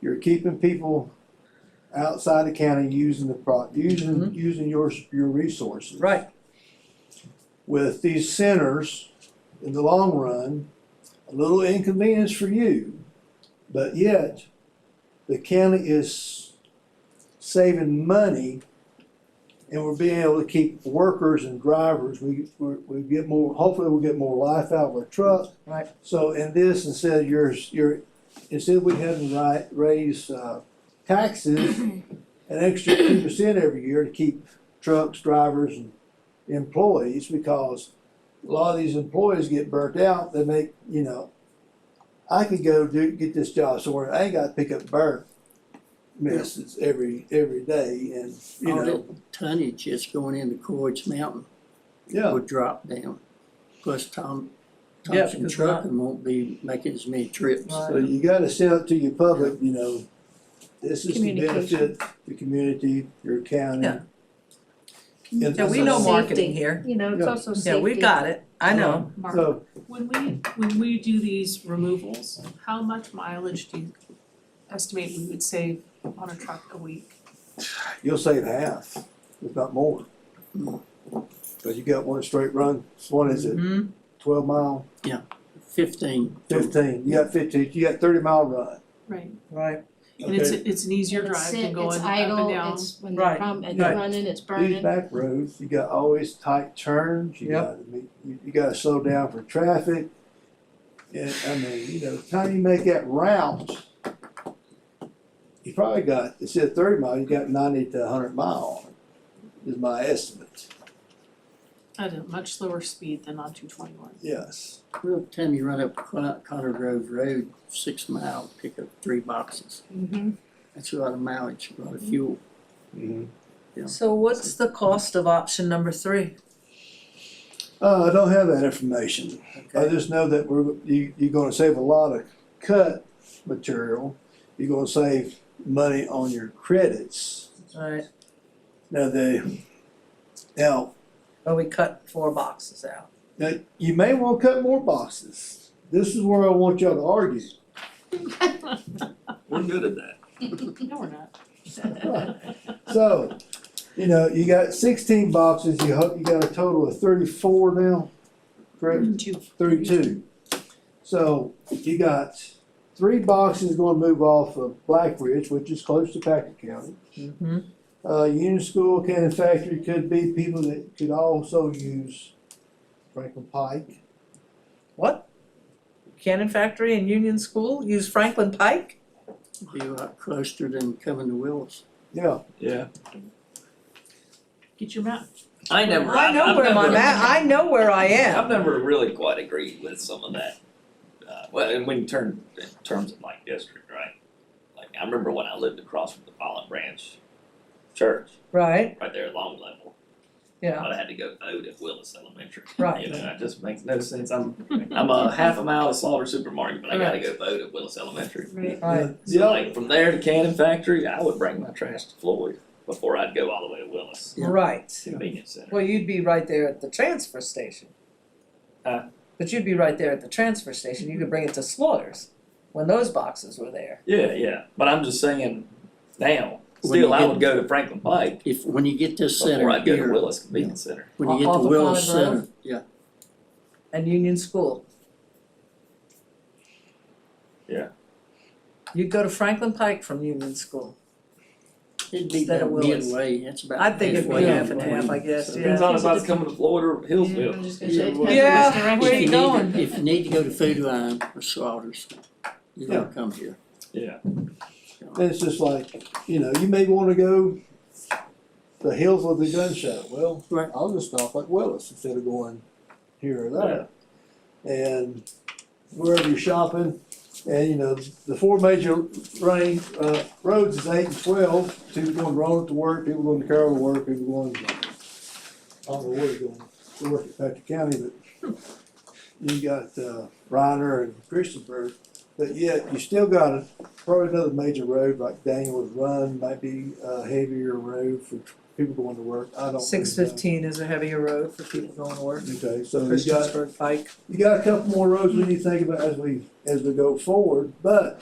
you're keeping people outside the county using using your resources.
Right,
With these centers, in the long run, a little inconvenience for you, but yet the county is saving money and we're being able to keep workers and drivers. We get more, hopefully we'll get more life out of our truck.
right.
So in this, instead of instead of we having to raise taxes an extra 2% every year to keep trucks, drivers, and employees, because a lot of these employees get burnt out. They make, I could go get this job somewhere. I ain't got to pick up burnt messes every day, and
All the tonnage that's going into Coy's Mountain
yeah.
would drop down. Plus
Yeah,
Thompson
because
Trucking won't be making as many trips.
Right.
So you got to sell it to your public. This is to
Communication.
benefit the community, your county.
Yeah.
And
Yeah, we know
Safety.
marketing here.
You know, it's
Yeah.
also safety.
Yeah, we've got it, I know.
Mark,
So
when we do these removals, how much mileage do you estimate we would save on a truck a week?
you'll save half, if not more. Because you got one straight run. One is it
Mhm.
12 mile,
15.
15. You got 15. You got 30-mile run.
Right,
Right,
and it's
Okay.
an easier
It's
drive
sit,
than going
it's
up and
idle,
down.
it's when
Right,
it's
right.
running, it's
These
burning.
back roads, you got always tight turns. You
Yep.
got you got to slow down for traffic. And the time you make that route, you probably got, instead of 30 miles, you got 90 to 100 mile on it, is my estimate.
At a much slower speed than on 221.
Yes.
Real time you run up Connor Grove Road, 6 mile, pick up 3 boxes.
Mm-hmm.
That's a lot of mileage, a lot of fuel.
so what's the cost of option number 3?
I don't have that information. I just know that you're going to save a lot of cut material. You're going to save money on your credits.
Right,
Now,
well, we cut 4 boxes out.
you may want to cut more boxes. This is where I want y'all to argue.
We're good at that.
No, we're not.
So, you got 16 boxes. You got a total of 34 now, correct? 32. So you got 3 boxes going to move off of Black Ridge, which is close to Packard County.
Mm-hmm.
Union School, Cannon Factory could be people that could also use Franklin Pike.
What? Cannon Factory and Union School use Franklin Pike?
Be a lot closer than coming to Willis.
Yeah,
Yeah.
Get your map.
I know where I'm at, I know where I am.
I've never really quite agreed with some of that. Well, and when you turn in terms of like district, right? Like I remember when I lived across from the Pollen Branch Church,
Right,
right there at Long Level.
yeah,
But I had to go vote at Willis Elementary.
Right.
That just makes no sense. I'm a half a mile to Slaughter Supermarket, but I gotta go vote at Willis Elementary.
right.
So like from there to Cannon Factory, I would bring my trash to Floyd before I'd go all the way to Willis. Willis
Yeah.
Right.
Convenience Center.
Well, you'd be right there at the transfer station.
Huh?
But you'd be right there at the transfer station, you could bring it to Slaughters, when those boxes were there.
Yeah, but I'm just saying now,
When you
still I
get-
would go to Franklin Pike
When you get this center
before I'd go to
here,
Willis Convenience Center.
when you get
Off
to
of
Willis
Pine Grove?
Center, yeah,
And Union School.
Yeah.
You'd go to Franklin Pike from Union School.
it'd be
Instead of
about
Willis.
midway, it's about
I think it'd be
halfway
half
in
and half, I
between.
guess,
So-
Depends
yeah.
on if I was coming to Floyd or Hillsville.
just
gonna say, it depends
Yeah,
which direction.
where
If
you
you
going?
need, if you need to go to Food Line or Slaughters, you gotta come here.
Yeah.
And it's just like, you know, you may wanna go the hills with the gun show, well,
Right.
I'll just stop at Willis instead of going here or there. And wherever you're shopping, and you know, the four major running, roads is 8 and 12, people going to Roanoke to work, people going to Carroll to work, people going, I don't know where they're going, to work at Patrick County, but you got, Reiner and Christiansburg, but yet you still got probably another major road like Daniel's Run might be a heavier road for people going to work, I don't.
615 is a heavier road for people going to work.
Okay, so you got,
Christiansburg Pike.
you got a couple more roads we need to think about as we go forward, but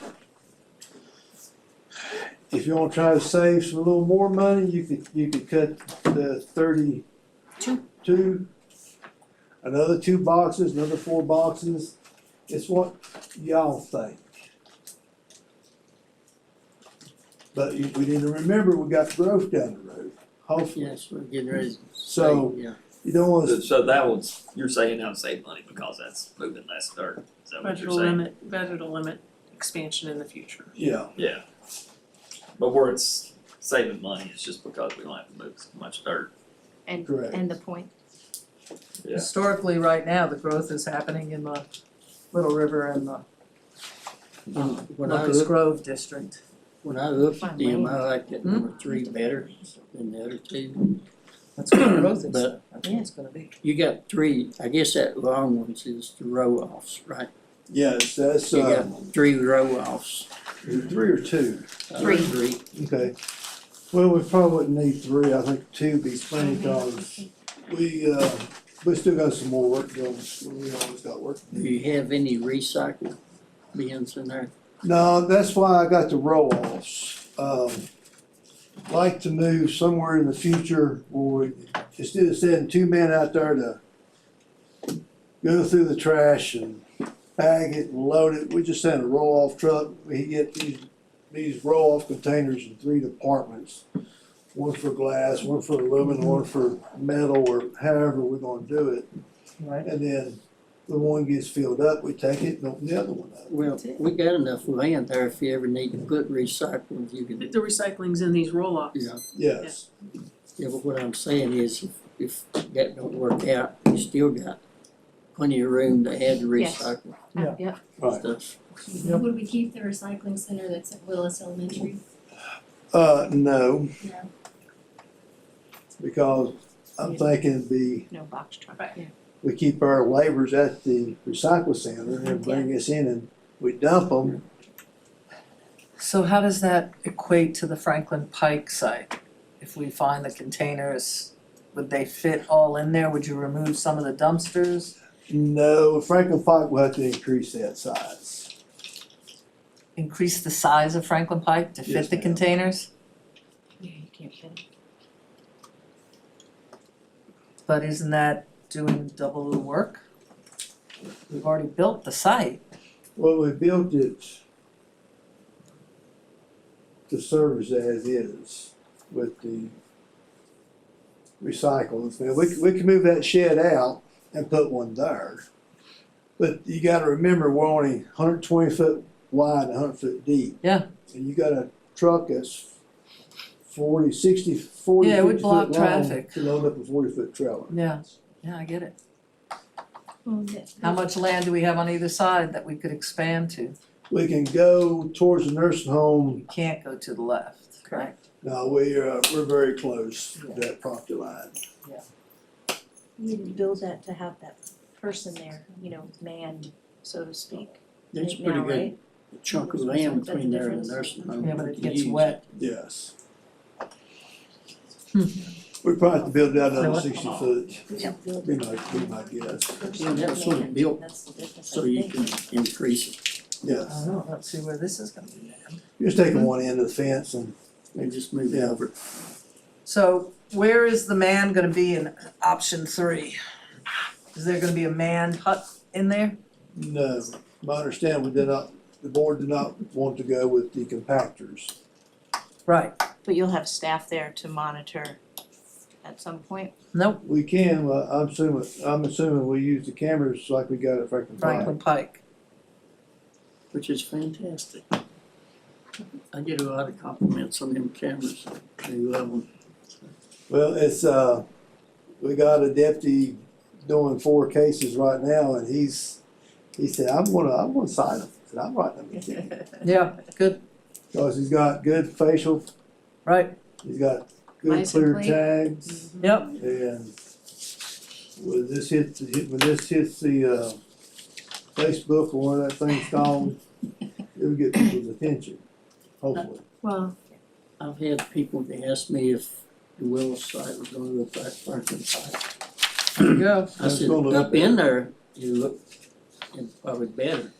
if you wanna try to save some, a little more money, you could cut the 32, another 2 boxes, another 4 boxes. It's what y'all think. But we need to remember, we got growth down the road, hopefully.
Yes, we're getting ready to
So-
say, yeah.
You don't wanna,
So that was, you're saying that would save money because that's moving less dirt, is that what
But
you're
it'll
saying?
limit expansion in the future.
yeah,
Yeah. But where it's saving money, it's just because we don't have to move so much dirt.
And,
Correct.
and the point.
Yeah.
Historically, right now, the growth is happening in the Little River and the
When I
Locust
look,
Grove district.
when I looked at
Fine
them,
lane.
I liked that number 3 better than the other 2.
That's what the growth is,
But-
that's what it's gonna be.
You got 3, I guess that long ones is the row-offs, right?
yes, that's,
You got 3 row-offs.
3 or 2.
3.
Okay, well, we probably wouldn't need 3, I think 2 be plenty, cause we still got some more work to do, we always got work to
Do
do.
you have any recycle bins in there?
No, that's why I got the roll-offs, like to move somewhere in the future where we, instead of sending 2 men out there to go through the trash and bag it and load it, we just send a roll-off truck, we get these roll-off containers in 3 departments. One for glass, one for aluminum, one for metal, or however we're gonna do it.
Right.
And then the one gets filled up, we take it and open the other one up.
Well, we got enough land there if you ever need to put recycling, you can,
The recycling's in these roll-offs.
you know.
Yes,
Yeah, but what I'm saying is if that don't work out, you still got plenty of room to add the
Yes.
recycle
Yeah.
right.
stuff.
Yep.
Would we keep the recycling center that's at Willis Elementary?
No,
No.
because I'm thinking it'd be,
No box truck,
Right.
yeah.
we keep our laborers at the recycle center and bring us in and we dump them.
So how does that equate to the Franklin Pike site? If we find the containers, would they fit all in there? Would you remove some of the dumpsters?
No, Franklin Pike will have to increase that size.
Increase the size of Franklin Pike to
Yes,
fit the
ma'am.
containers?
Yeah, you can't fit it.
But isn't that doing double the work? We've already built the site.
Well, we built it to service as is with the recycling. Now, we can move that shed out and put one there. But you gotta remember, we're only 120 foot wide, 100 foot deep.
Yeah.
And you got a truck that's 40, 60, 40,
Yeah, it would
50
block
foot long
traffic.
to load up a 40-foot trailer.
Yeah, I get it. How much land do we have on either side that we could expand to?
We can go towards the nursing home.
You can't go to the left, correct?
No, we're very close to that property line.
You didn't build that to have that person there, you know, manned, so to speak.
There's a
Now,
pretty good
right?
chunk of land
That's a
between there and the
difference.
nursing home.
Yeah, but it
to
gets
use.
wet.
Yes. We probably have to build it out
No,
another
what?
60 foot. Be my guess.
Yeah, that's sort of built
That's the difference,
so
I
you
think.
can increase it
I
Yes.
don't know, let's see where this is gonna be at.
You're just taking one end of the fence and,
and just move it
Yeah.
over.
So where is the man gonna be in option 3? Is there gonna be a man hut in there?
no, my understanding, the board did not want to go with the compactors.
Right,
But you'll have staff there to monitor at some point.
nope,
We can, I'm assuming we use the cameras like we got at Franklin Park.
Franklin Pike.
Which is fantastic. I get a lot of compliments on them cameras, they love them.
Well, it's, we got a deputy doing 4 cases right now, and he said, I'm gonna sign them. I said, I'm writing them.
Yeah, good,
Cause he's got good facial,
right,
he's got good
License
clear
plate.
tags,
yep,
and when this hits the, Facebook or where that thing's called, it'll get people's attention, hopefully.
Well,
I've had people that ask me if the Willis site was gonna look like Franklin Pike.
there you go.
I
It's
said,
gonna look
up in there, you look, and probably better,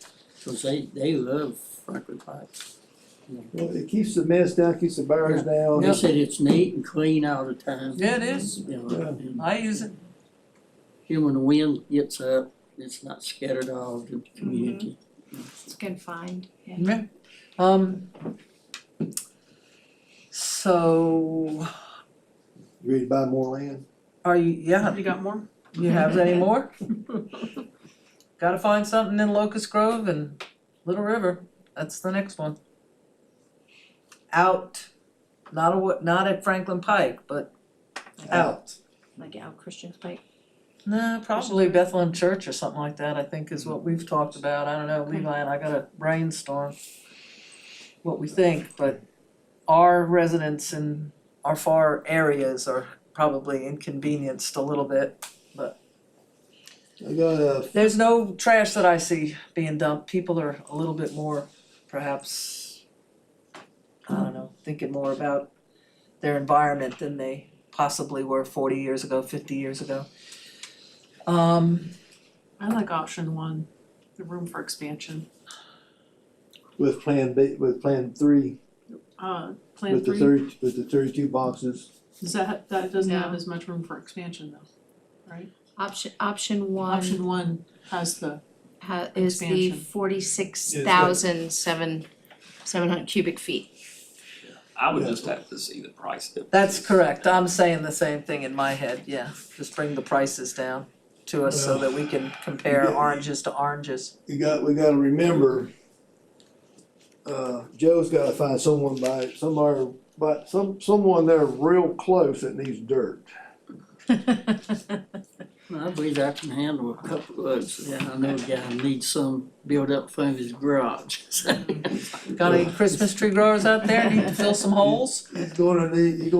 cause they love Franklin Pike.
Well, it keeps the mess down, keeps the birds down.
They said it's neat and clean all the time.
Yeah, it is.
You know,
Yeah.
and
I use it.
here when the wind gets up, it's not scattered all over the community.
it's confined, yeah.
Yeah. So,
Ready to buy more land?
are you, yeah,
You got more?
you have any more? Gotta find something in Locust Grove and Little River, that's the next one. Out, not at Franklin Pike, but out.
Like out Christian's Pike.
No, probably Bethlehem Church or something like that, I think is what we've talked about, I don't know, Levi and I gotta brainstorm what we think, but our residents in our far areas are probably inconvenienced a little bit.
I got a,
There's no trash that I see being dumped, people are a little bit more perhaps, I don't know, thinking more about their environment than they possibly were 40 years ago, 50 years ago.
I like option 1, the room for expansion.
with Plan B, with Plan 3,
Plan
with the
3,
with the 32 boxes.
that doesn't have
No.
as much room for expansion though, right?
Option 1
Option 1 has the,
is the
Expansion.
46,700 cubic feet.
I would
Yeah.
just have to see the price difference.
That's correct, I'm saying the same thing in my head, yeah, just bring the prices down to us so that we can compare
Yeah.
oranges to oranges.
We gotta remember, Joe's gotta find someone someone there real close that needs dirt.
I believe I can handle a couple of those. Yeah, I know a guy who needs some built up in front of his garage.
Got any Christmas tree growers out there, need to fill some holes,
You're gonna need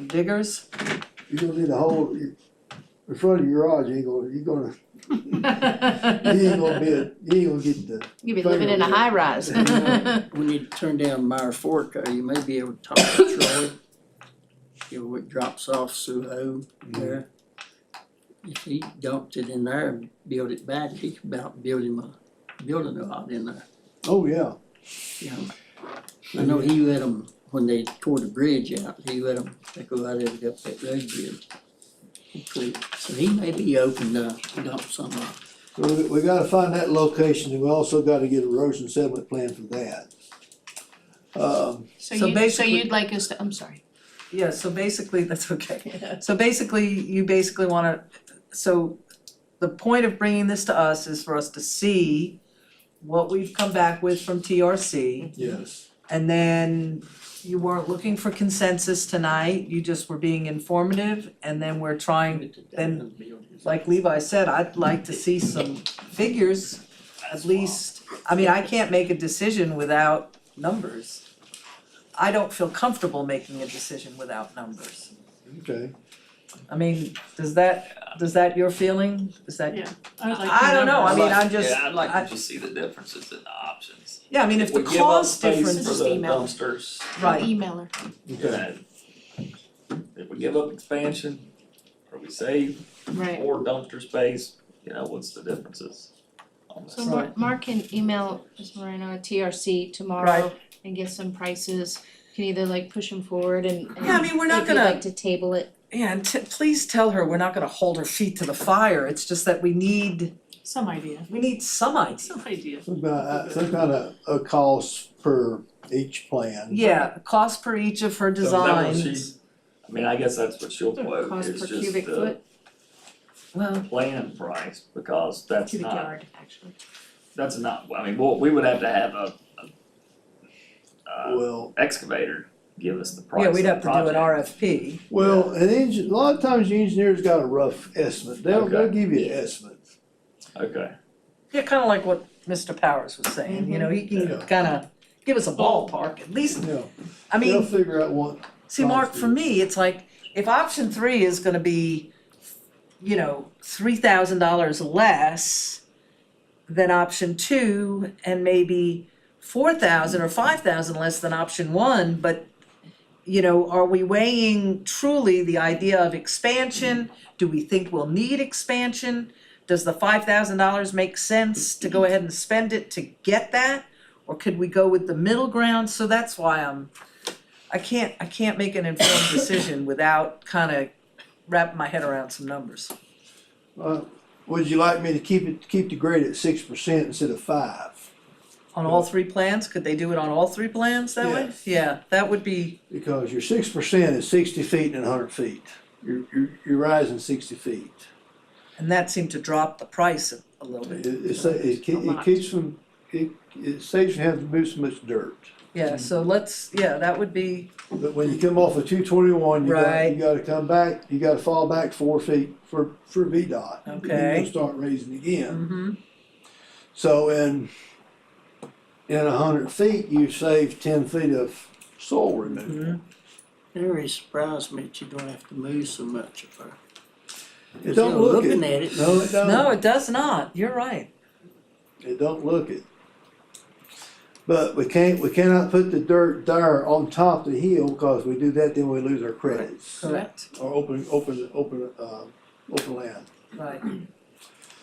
diggers?
a hole, in front of your garage, you ain't gonna get the,
You be living in a high rise.
We need to turn down Meyer Fork, or you may be able to talk to Troy. You know, it drops off Suho there. If he dumped it in there and built it back, he could about build a lot in there,
oh, yeah.
you know. I know he let them, when they tore the bridge out, he let them take a lot of it up that road bridge. So he may be open to dump some off.
So we gotta find that location, and we also gotta get a erosion settlement plan for that.
So
So
basically-
you'd like us to, I'm sorry.
Yeah, so basically, that's okay. So basically, you basically wanna, so the point of bringing this to us is for us to see what we've come back with from TRC.
Yes.
And then you weren't looking for consensus tonight, you just were being informative, and then we're trying, then, like Levi said, I'd like to see some figures, at least, I mean, I can't make a decision without numbers. I don't feel comfortable making a decision without numbers.
Okay.
I mean, does that your feeling? Is that?
yeah, I'd like
I don't know, I mean, I'm just,
Yeah, I'd like
I-
to just see the differences in the options.
yeah, I mean, if the
We give up
cost
space
difference,
for the
email.
dumpsters,
right,
Email her.
Okay.
then Did we give up expansion, or we save
Right.
more dumpster space, you know, what's the differences on this?
So Mark can email Ms. Moreno a TRC tomorrow
Right.
and get some prices. Can either like push them forward and
Yeah, I mean, we're not
if you'd
gonna-
like to table it.
Yeah, and please tell her we're not gonna hold her feet to the fire, it's just that we need
Some idea,
some idea.
some idea.
Some kind of a cost per each plan.
Yeah, cost per each of her
So is that what
designs.
I mean, I guess that's what she'll quote,
Cost
is
per
just
cubic
the
foot,
Well,
plan price, because that's
Cubic
not,
yard, actually.
that's not, I mean, we would have to have a
Well,
excavator give us the price
yeah,
of
we'd
the
have to do an
project.
RFP.
a lot of times the engineer's got a rough estimate, they'll
Okay.
give you an estimate.
Okay,
Yeah, kinda like what Mr. Powers was saying, you know, he can
Yeah.
kinda give us a ballpark, at least,
Yeah,
I
they'll
mean,
figure out what,
see, Mark, for me, it's like, if option 3 is gonna be, you know, $3,000 less than option 2, and maybe 4,000 or 5,000 less than option 1, but you know, are we weighing truly the idea of expansion? Do we think we'll need expansion? Does the $5,000 make sense to go ahead and spend it to get that? Or could we go with the middle ground? So that's why I can't make an informed decision without kinda wrapping my head around some numbers.
would you like me to keep the grade at 6% instead of 5?
On all 3 plans, could they do it on all 3 plans that way?
Yes.
Yeah, that would be,
Because your 6% is 60 feet and 100 feet. You're rising 60 feet.
and that seemed to drop the price a little bit.
It keeps from, it saves you having to move so much dirt.
Yeah, so that would be,
But when you come off of 221, you
Right.
gotta come back, you gotta fall back 4 feet for VDOT.
Okay.
Then you'll start raising again.
mhm,
So in 100 feet, you save 10 feet of soil removal.
mhm.
It really surprised me that you don't have to move so much of her.
It don't look
Looking
it.
at it.
No, it don't.
No, it does not, you're right.
It don't look it. But we cannot put the dirt there on top of the hill, because we do that, then we lose our credits.
Correct.
Or open land.
Right.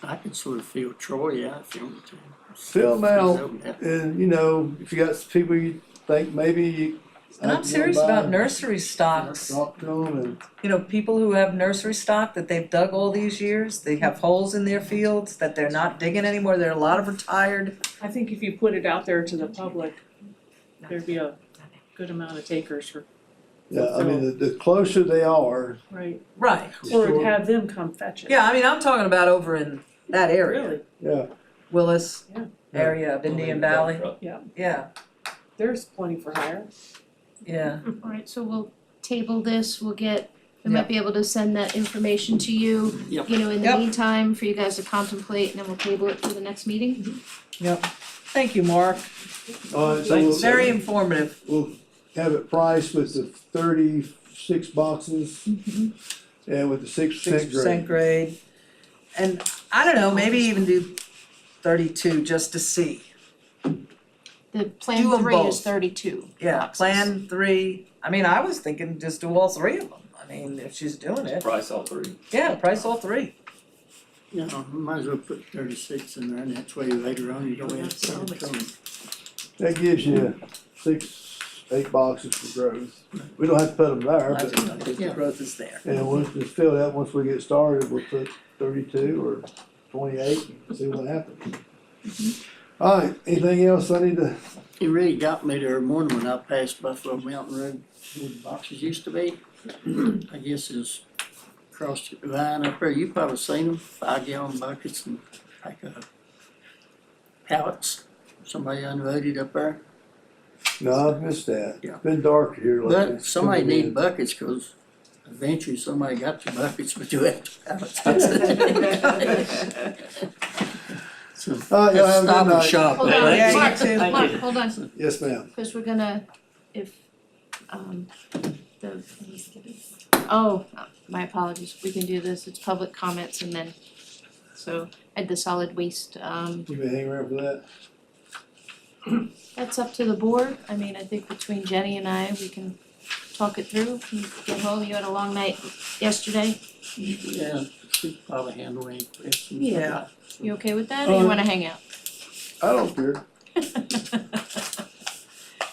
I could sort of feel Troy out if you want to.
Fill 'em out.
He's open that.
And, you know, if you got people you think maybe.
And I'm serious about nursery stocks,
Talk to them and,
you know, people who have nursery stock that they've dug all these years, they have holes in their fields that they're not digging anymore, there are a lot of retired.
I think if you put it out there to the public, there'd be a good amount of takers for,
yeah, I mean, the closer they are.
right,
Right.
the
or
shorter-
have them come fetch it.
Yeah, I mean, I'm talking about over in that area,
Really,
Yeah,
Willis
Yeah.
area of Indian Valley, yeah,
there's plenty for hire.
yeah.
Alright, so we'll table this, we might be able to send that information to you,
Yep.
you know, in the
Yep.
meantime, for you guys to contemplate, and then we'll table it for the next meeting.
Yep, thank you, Mark,
all right, so we'll,
very informative.
we'll have it priced with the 36 boxes and with the 6%
6%
grade.
grade. And I don't know, maybe even do 32 just to see.
The
Do
plan
'em
3 is
both.
32
Yeah,
boxes.
plan 3, I mean, I was thinking just do all 3 of them. I mean, if she's doing it,
price all 3.
yeah, price all 3.
You know, might as well put 36 in there, and that's way later on you don't have to put it on.
That gives you 8 boxes for growth. We don't have to put them there,
I
but,
think the growth is there.
and once it's filled out, once we get started, we'll put 32 or 28 and see what happens. All right, anything else I need to,
It really got me there morning when I passed Buffalo Mountain Road, where the boxes used to be. I guess it's across the line up there, you probably seen them, 5-gallon buckets and like pallets. Somebody unloaded up there.
no, I've missed that.
Yeah.
It's been dark here lately.
But somebody need buckets, cause eventually somebody got the buckets, but you have the pallets. So,
All right, y'all have a
stop
good
and
night.
shop.
Hold
Thank
on,
you.
Mark,
Thank you.
Mark, hold on,
Yes, ma'am.
cause we're gonna, if, my apologies, we can do this, it's public comments and then, so, at the solid waste,
You been hanging around for that?
that's up to the board, I mean, I think between Jenny and I, we can talk it through, you get home, you had a long night yesterday,
Yeah, we could probably handle any questions.
Yeah.
you okay with that, or you wanna hang out?
I don't care.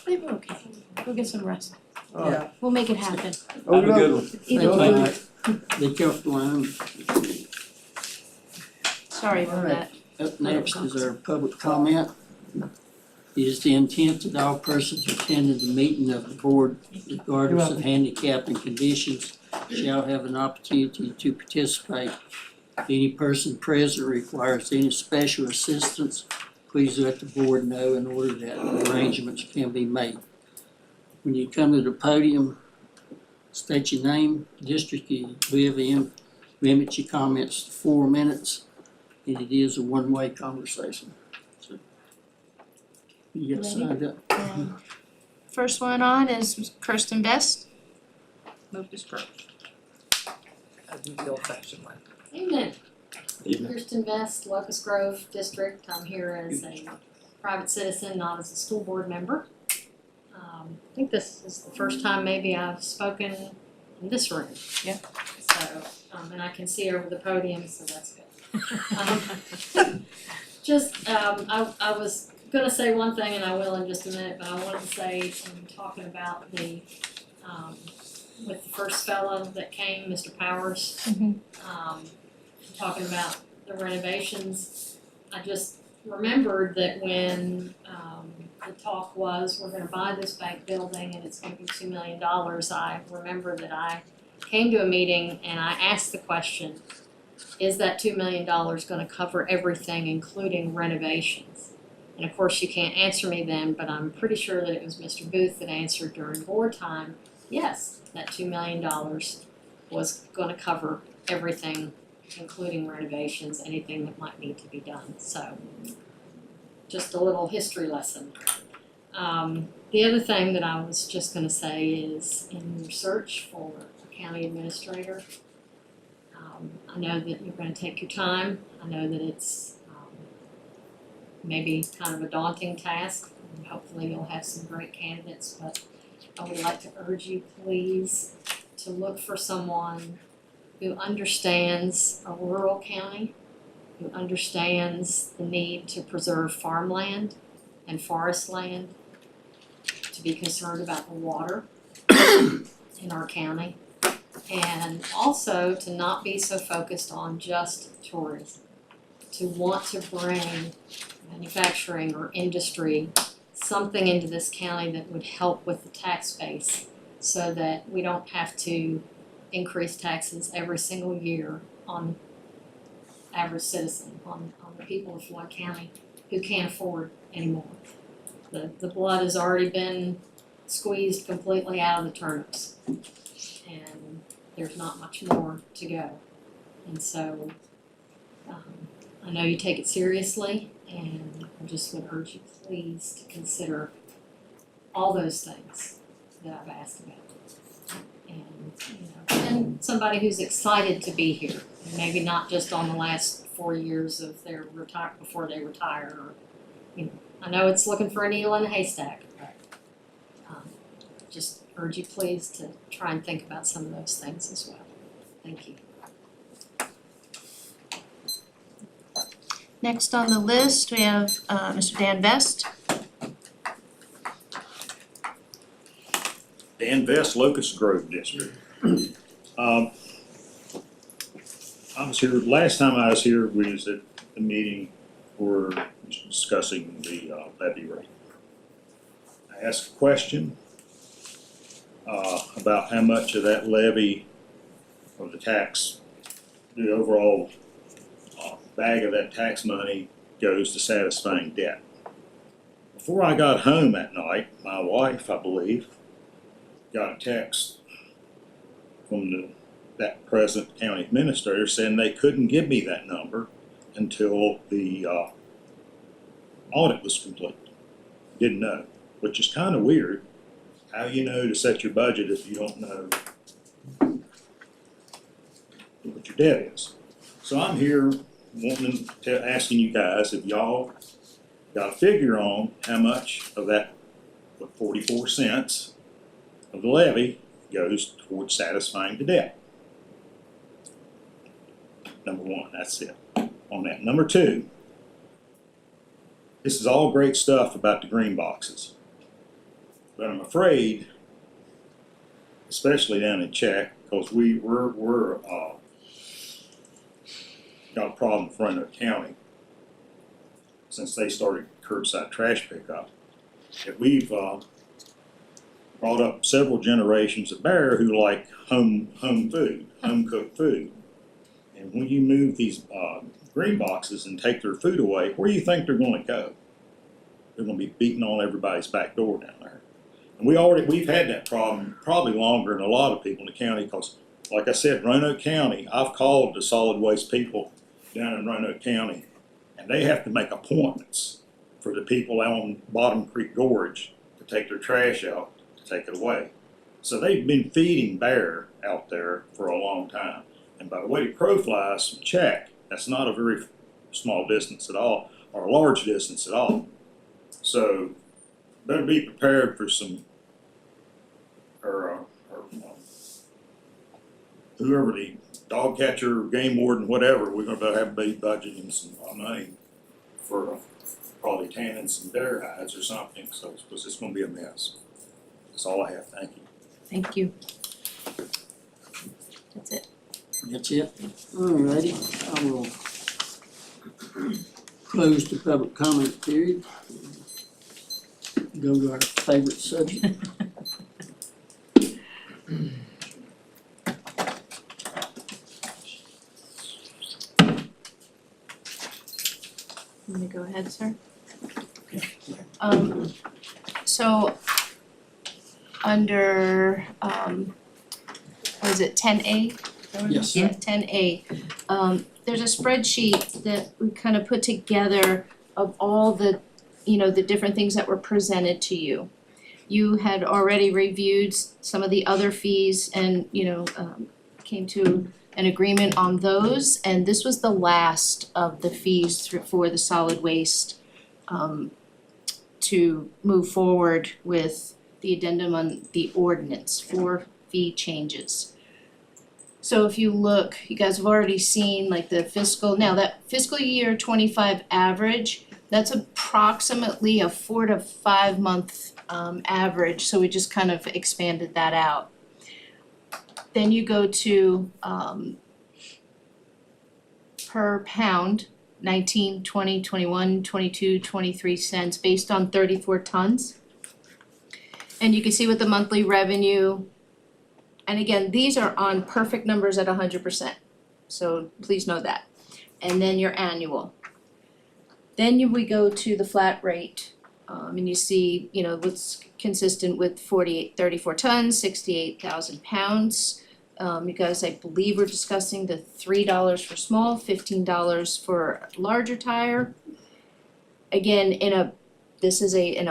Maybe we're okay, go get some rest,
Yeah,
we'll make it happen,
Have a good one.
either
Thank
way,
you, Mike. Be careful on.
sorry about
Alright.
that.
Up next is our public comment. It is the intent that all persons attending the meeting of the board, regardless of handicap and conditions, shall have an opportunity to participate. If any person present requires any special assistance, please let the board know in order that arrangements can be made. When you come to the podium, state your name, district you live in, limit your comments to 4 minutes, and it is a one-way conversation. So, you get signed up.
First one on is Kirsten Best.
Locust Grove.
I do the old fashioned way.
Evening.
Evening.
Kirsten Best, Locust Grove District. I'm here as a private citizen, not as a school board member. I think this is the first time maybe I've spoken in this room.
Yeah.
So, and I can see over the podium, so that's good. I was gonna say one thing, and I will in just a minute, but I wanted to say, in talking about the, with the first fellow that came, Mr. Powers, talking about the renovations, I just remembered that when, the talk was, we're gonna buy this bank building and it's gonna be $2 million, I remember that I came to a meeting and I asked the question, is that $2 million gonna cover everything, including renovations? And of course, you can't answer me then, but I'm pretty sure that it was Mr. Booth that answered during board time, yes, that $2 million was gonna cover everything, including renovations, anything that might need to be done, so just a little history lesson. The other thing that I was just gonna say is in your search for a county administrator, I know that you're gonna take your time, I know that it's maybe kind of a daunting task, and hopefully you'll have some great candidates, but I would like to urge you, please, to look for someone who understands a rural county, who understands the need to preserve farmland and forest land, to be concerned about the water in our county, and also to not be so focused on just tourism, to want to bring manufacturing or industry, something into this county that would help with the tax base so that we don't have to increase taxes every single year on average citizen, on the people of Floyd County who can't afford anymore. The blood has already been squeezed completely out of the turnips, and there's not much more to go. And so, I know you take it seriously, and I just would urge you please to consider all those things that I've asked about. And, and somebody who's excited to be here, and maybe not just on the last 4 years of their before they retire, or, I know it's looking for a needle in a haystack, but, just urge you please to try and think about some of those things as well. Thank you.
Next on the list, we have Mr. Dan Vest.
Dan Vest, Locust Grove District. I was here, last time I was here, we was at the meeting where we was discussing the levy rate. I asked a question about how much of that levy of the tax, the overall bag of that tax money goes to satisfying debt. Before I got home that night, my wife, I believe, got a text from that present county administrator saying they couldn't give me that number until the audit was complete. Didn't know, which is kind of weird. How you know to set your budget if you don't know what your debt is? So I'm here asking you guys if y'all got a figure on how much of that, the 44 cents of the levy goes towards satisfying the debt. Number one, that's it on that. Number two, this is all great stuff about the green boxes, but I'm afraid, especially down in Czech, because we're got a problem with Roanoke County since they started curbside trash pickup. That we've brought up several generations of bear who like home food, home cooked food. And when you move these green boxes and take their food away, where do you think they're going to go? They're going to be beating on everybody's back door down there. And we've had that problem probably longer than a lot of people in the county because, like I said, Roanoke County, I've called the solid waste people down in Roanoke County, and they have to make appointments for the people out on Bottom Creek Gorge to take their trash out, to take it away. So they've been feeding bear out there for a long time. And by the way the crow flies from Czech, that's not a very small distance at all, or a large distance at all. So better be prepared for some, whoever the dog catcher, game warden, whatever, we're gonna have to be budgeting some money for probably tanning some bear hides or something, so because it's gonna be a mess. That's all I have, thank you.
Thank you. That's it.
That's it? Alrighty, I will close the public comment period. Go to our favorite subject.
Let me go ahead, sir. So under what is it, 10A?
Yes.
Yeah, 10A. There's a spreadsheet that we kind of put together of all the, the different things that were presented to you. You had already reviewed some of the other fees and, came to an agreement on those, and this was the last of the fees for the solid waste to move forward with the addendum on the ordinance for fee changes. So if you look, you guys have already seen like the that fiscal year 25 average, that's approximately a 4 to 5 month average, so we just kind of expanded that out. Then you go to per pound, 19, 20, 21, 22, 23 cents based on 34 tons. And you can see what the monthly revenue, and again, these are on perfect numbers at 100%. So please know that. And then your annual. Then we go to the flat rate, and you see, what's consistent with 34 tons, 68,000 pounds. You guys, I believe we're discussing the $3 for small, $15 for larger tire. Again, in a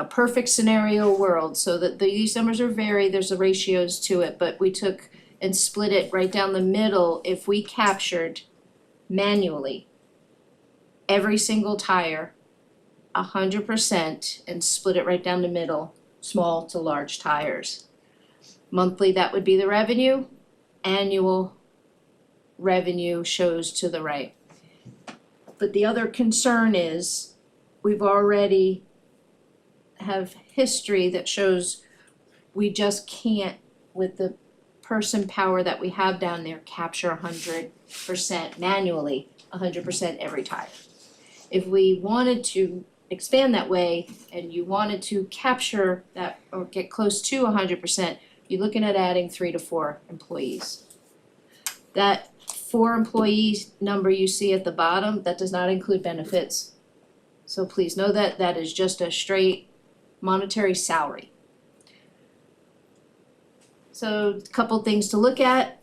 perfect scenario world, so that these numbers are varied, there's the ratios to it, but we took and split it right down the middle. If we captured manually every single tire 100% and split it right down the middle, small to large tires. Monthly, that would be the revenue. Annual revenue shows to the right. But the other concern is we've already have history that shows we just can't, with the person power that we have down there, capture 100% manually, 100% every tire. If we wanted to expand that way and you wanted to capture that or get close to 100%, you're looking at adding 3 to 4 employees. That 4 employees number you see at the bottom, that does not include benefits. So please know that that is just a straight monetary salary. So a couple things to look at.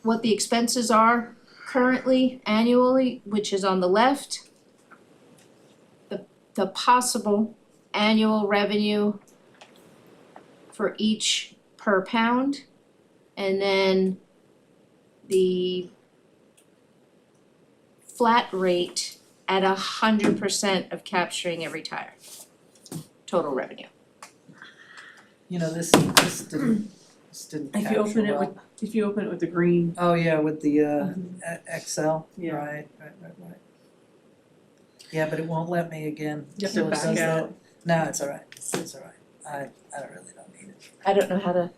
What the expenses are currently annually, which is on the left. The possible annual revenue for each per pound, and then the flat rate at 100% of capturing every tire, total revenue.
This Just didn't
If you
capture
open it
well.
if you open it with the green,
Oh, yeah, with the Excel,
Yeah.
right. Yeah, but it won't let me again.
you have
So
to
it
back
does that.
out.
No, it's all right, it's all right. I don't really don't need it.
I don't know how to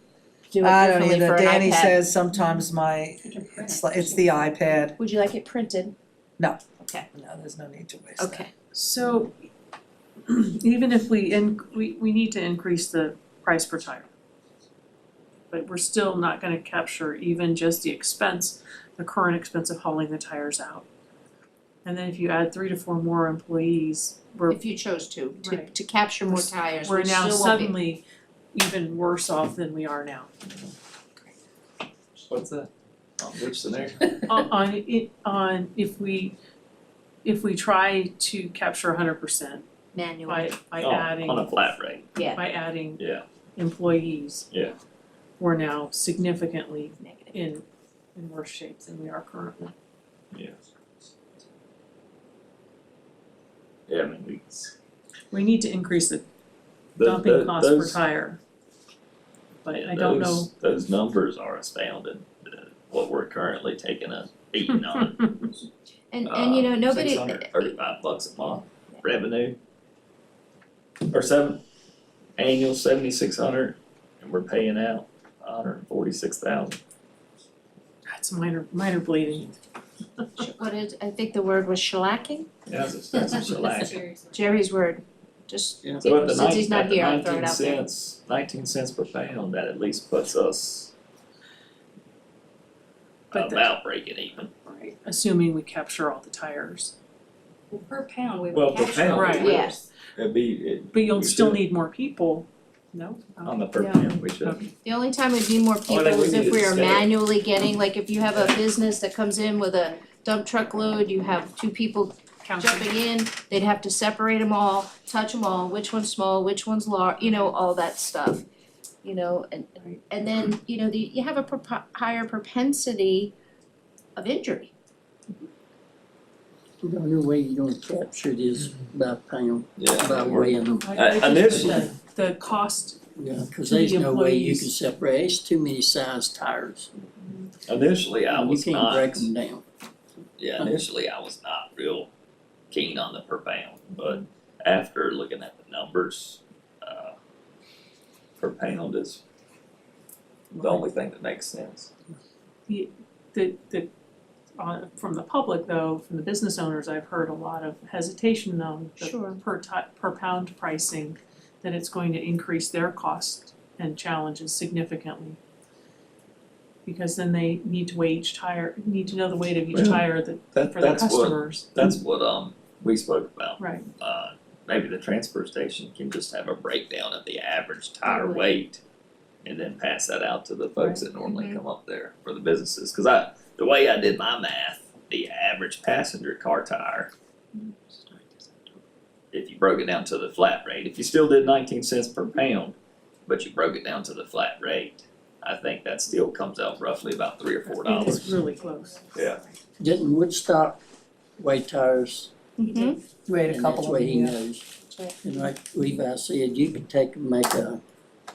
do it
I don't
differently
either.
for an iPad.
Danny says sometimes it's the iPad.
Would you like it printed?
No.
Okay.
No, there's no need to waste that.
Okay.
So even if we need to increase the price per tire. But we're still not gonna capture even just the expense, the current expense of hauling the tires out. And then if you add 3 to 4 more employees,
If you chose to
Right.
to capture more tires,
we're
we
now
still won't be.
suddenly even worse off than we are now.
What's that? Which scenario?
On if we try to capture 100%
Manually.
by
Oh,
adding
on a flat rate,
yeah. Employees.
Yeah.
We're now significantly
Negative.
in worse shape than we are currently.
yeah. Yeah, I mean,
We need to increase the
the,
dumping cost per
those,
tire. But
yeah,
I don't know.
those numbers are astounding, what we're currently taking a beating on.
And you know, nobody,
$635 a month revenue. Or annual 7,600, and we're paying out 146,000.
That's minor bleeding.
what is, I think the word was shellacking,
Yeah, that's a shellacking.
Jerry's word, just,
Yeah.
So at the
since he's not
at the
here, I'll throw it
19
out there.
cents, 19 cents per pound, that at least puts us
But
about breaking even.
Right, assuming we capture all the tires.
Well, per pound, we
Well,
would
per
capture
pound,
all
Right.
the
Yes.
It'd be,
But you'll
We
still
should.
need more people, no?
on the per
Yeah.
pound, we should.
Okay.
The only time we'd need more people
then we
is if
need
we
to
are
scale.
manually getting, like if you have a business that comes in with a dump truck load, you have 2 people jumping in, they'd have to separate them all, touch them all, which one's small, which one's large, you know, all that stuff. You know, and then, you know, you have a higher propensity of injury.
The only way you're gonna capture it is by pound,
Yeah.
by weighing them.
I
Initially-
the cost,
Yeah, cause
To
there's
the
no way you
employees.
can separate, it's too many size tires.
Initially, I
You
was
can't
not.
break them down.
Yeah, initially I was not real keen on the per pound, but after looking at the numbers, per pound is the only thing that makes sense.
from the public though, from the business owners, I've heard a lot of hesitation on
Sure.
the per pound pricing, that it's going to increase their cost and challenges significantly. Because then they need to weigh each tire, need to know the weight of each
Well,
tire for their
That's what,
customers.
we spoke about.
Right,
Maybe the transfer station can just have a breakdown of the average tire
Totally.
weight and then pass that out to the folks that normally
Mhm.
come up there for the businesses. Cause the way I did my math, the average passenger car tire, if you broke it down to the flat rate, if you still did 19 cents per pound, but you broke it down to the flat rate, I think that still comes out roughly about $3 or $4.
it's really close.
Yeah.
Didn't Woodstock weigh tires?
Mm-hmm.
Wait a
And
couple
that's
of
what
them,
he
yeah.
knows.
right.
And like Levi said, you could make a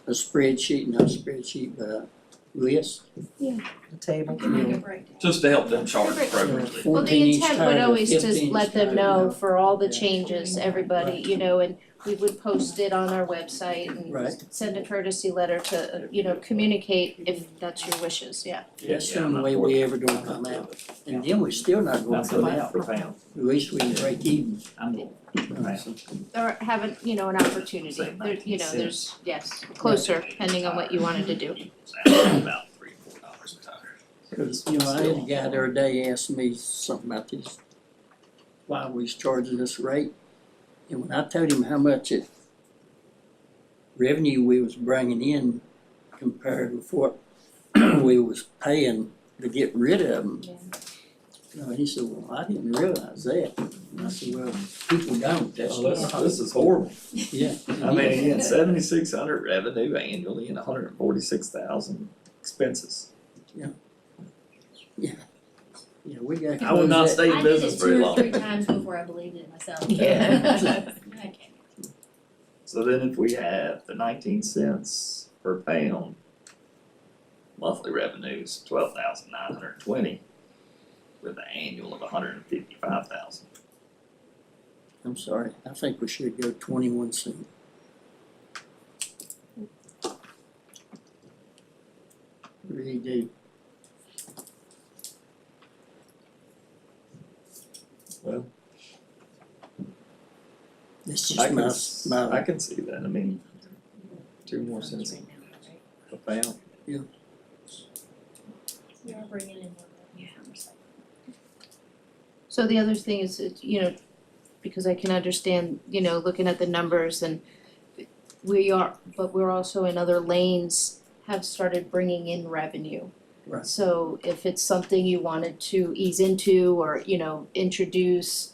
spreadsheet, not a spreadsheet, but a list.
The table.
Make a breakdown.
Just to help them charge appropriately.
Well, the
14 inch
intent
tire
would
to
always
15
just
inch
let them
tire,
know for all the
Yeah.
changes, everybody, you know, and we would post it on our website and
Right.
send a courtesy letter to, you know, communicate if that's your wishes, yeah.
That's the
Yeah,
only
I'm
way
not
we
for
ever gonna come out. And then we're still not gonna
Not for
come
that
out.
per pound.
At least we can break even.
I'm going per pound.
Or have an, you know, an opportunity,
Say
there, you know,
19
there's, yes, closer, depending on what you wanted to do.
About $3 or $4 a tire.
Cause, you know, I had a guy the other day ask me something about this, why we was charging this rate. And when I told him how much revenue we was bringing in compared with what we was paying to get rid of them.
Yeah.
You know, he said, well, I didn't realize that. And I said, well, people don't, that's
Oh, this is horrible.
yeah.
I mean, again, 7,600 revenue annually and 146,000 expenses.
Yeah, we got.
I would not stay in
I did
business
it
very
2 or
long.
3 times before I believed it myself.
Yeah.
Okay.
So then if we have the 19 cents per pound, monthly revenues, 12,920, with an annual of 155,000.
I'm sorry, I think we should go 21 cent. Really do.
Well,
It's
I
just
can,
my
I can see that, I mean, 2 more cents a pound.
We are bringing in more revenue from recycling.
So the other thing is, because I can understand, looking at the numbers and but we're also in other lanes have started bringing in revenue.
Right.
So if it's something you wanted to ease into or, introduce,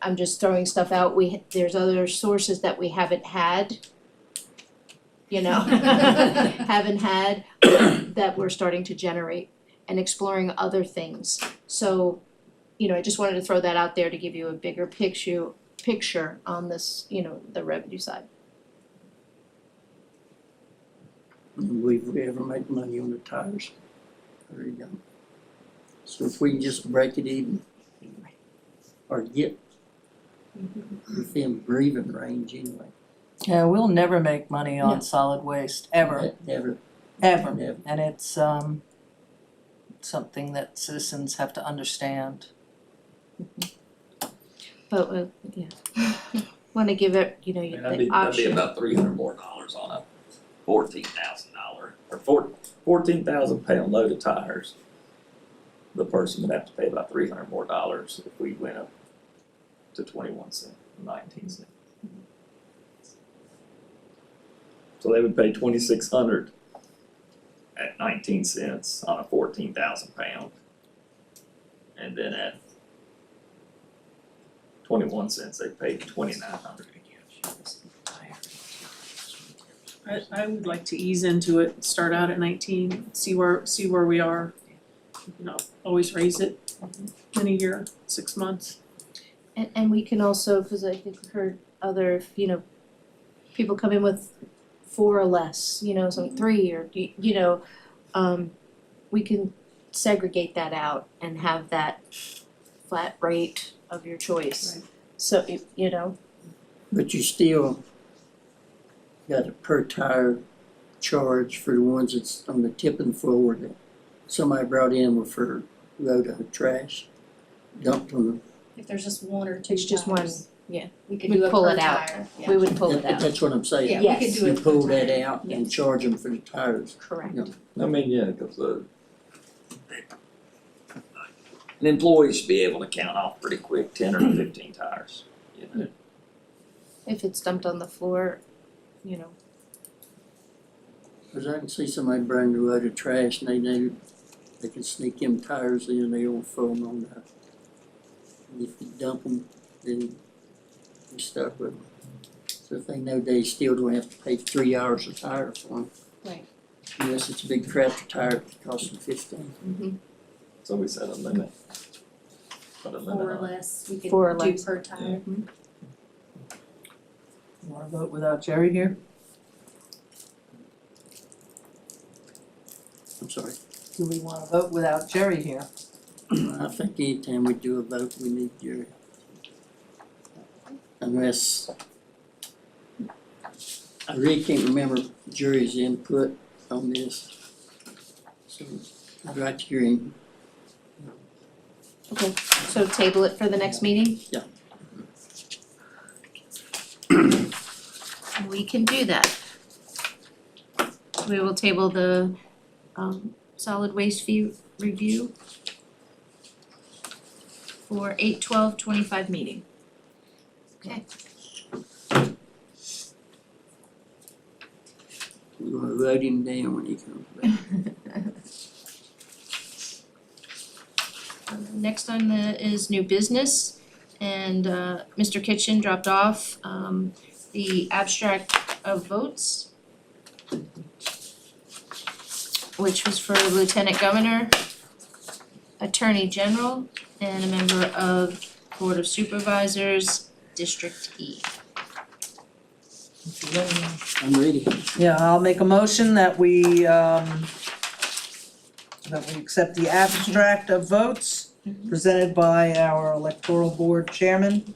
I'm just throwing stuff out, there's other sources that we haven't had. Haven't had, that we're starting to generate and exploring other things. So, I just wanted to throw that out there to give you a bigger picture on this, the revenue side.
believe we ever make money on the tires. There you go. So if we can just break it even, or get within breathing range anyway.
Yeah, we'll never make money on solid waste, ever,
Never,
ever.
never.
And it's something that citizens have to understand.
But, wanna give it,
And
the
that'd be
option.
about $300 more on a $14,000 or 14,000 pound load of tires. The person would have to pay about $300 more if we went up to 21 cents, 19 cents. So they would pay 2,600 at 19 cents on a 14,000 pound. And then at 21 cents, they paid 2,900.
I would like to ease into it, start out at 19, see where we are. Always raise it in a year, 6 months.
And we can also, cause I think we heard other, people come in with 4 or less, some 3 or, we can segregate that out and have that flat rate of your choice.
Right.
So,
But you still got a per tire charge for the ones that's on the tipping floor that somebody brought in with for load of trash, dumped on them.
If there's just one or two
It's just one,
tires,
yeah.
we could
We'd
do a
pull
per
it out.
tire, yeah.
We would pull it out.
That's what I'm saying.
Yeah, we could
Yes.
do
You
it per
pull that
tire.
out and
Yes.
charge them for the tires.
Correct.
Yeah.
I mean, yeah, because an employee should be able to count off pretty quick 10 or 15 tires,
If it's dumped on the floor,
Cause I can see somebody bring a load of trash and they know they can sneak them tires in, they don't throw them on that. And if you dump them, then you're stuck with them. So if they know they still don't have to pay 3 hours a tire for them.
Right.
Unless it's a big tractor tire, it costs them 15.
so we set a limit. Put a limit
4 or
on it.
less, we could
4 or
do
less.
per tire.
Wanna vote without Jerry here?
I'm sorry.
Do we wanna vote without Jerry here?
I think anytime we do a vote, we need Jerry. Unless, I really can't remember Jerry's input on this. So I'd like to hear him.
okay, so table it for the next meeting?
Yeah.
We can do that. We will table the solid waste fee review for 8/12/25 meeting. Okay.
We're gonna vote him down when he comes back.
Next on is new business, and Mr. Kitchen dropped off the abstract of votes, which was for Lieutenant Governor, Attorney General, and a member of Board of Supervisors, District E.
I'm ready.
Yeah, I'll make a motion that we accept the abstract of votes presented by our electoral board chairman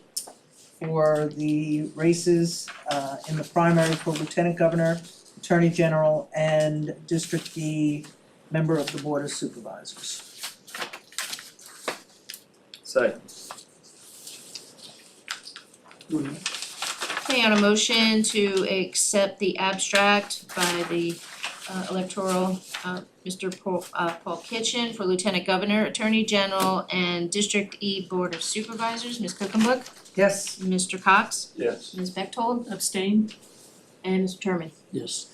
for the races in the primary for lieutenant governor, attorney general, and District D member of the board of supervisors.
Second.
Okay, on a motion to accept the abstract by the electoral, Mr. Paul Kitchen for Lieutenant Governor, Attorney General, and District E Board of Supervisors, Ms. Cookenbook,
Yes,
Mr. Cox,
Yes.
Ms. Bechtold,
Abstain?
and Mr. Terman.
Yes.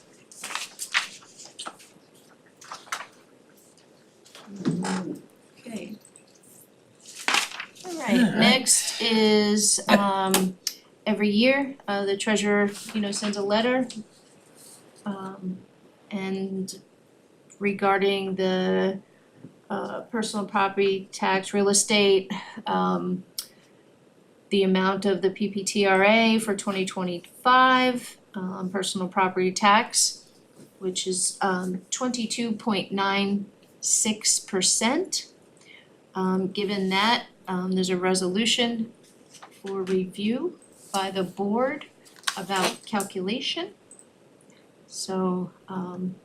Okay. Alright, next is every year, the treasurer, sends a letter and regarding the personal property tax, real estate, the amount of the PPTRA for 2025, personal property tax, which is 22.96%. Given that, there's a resolution for review by the board about calculation. So, and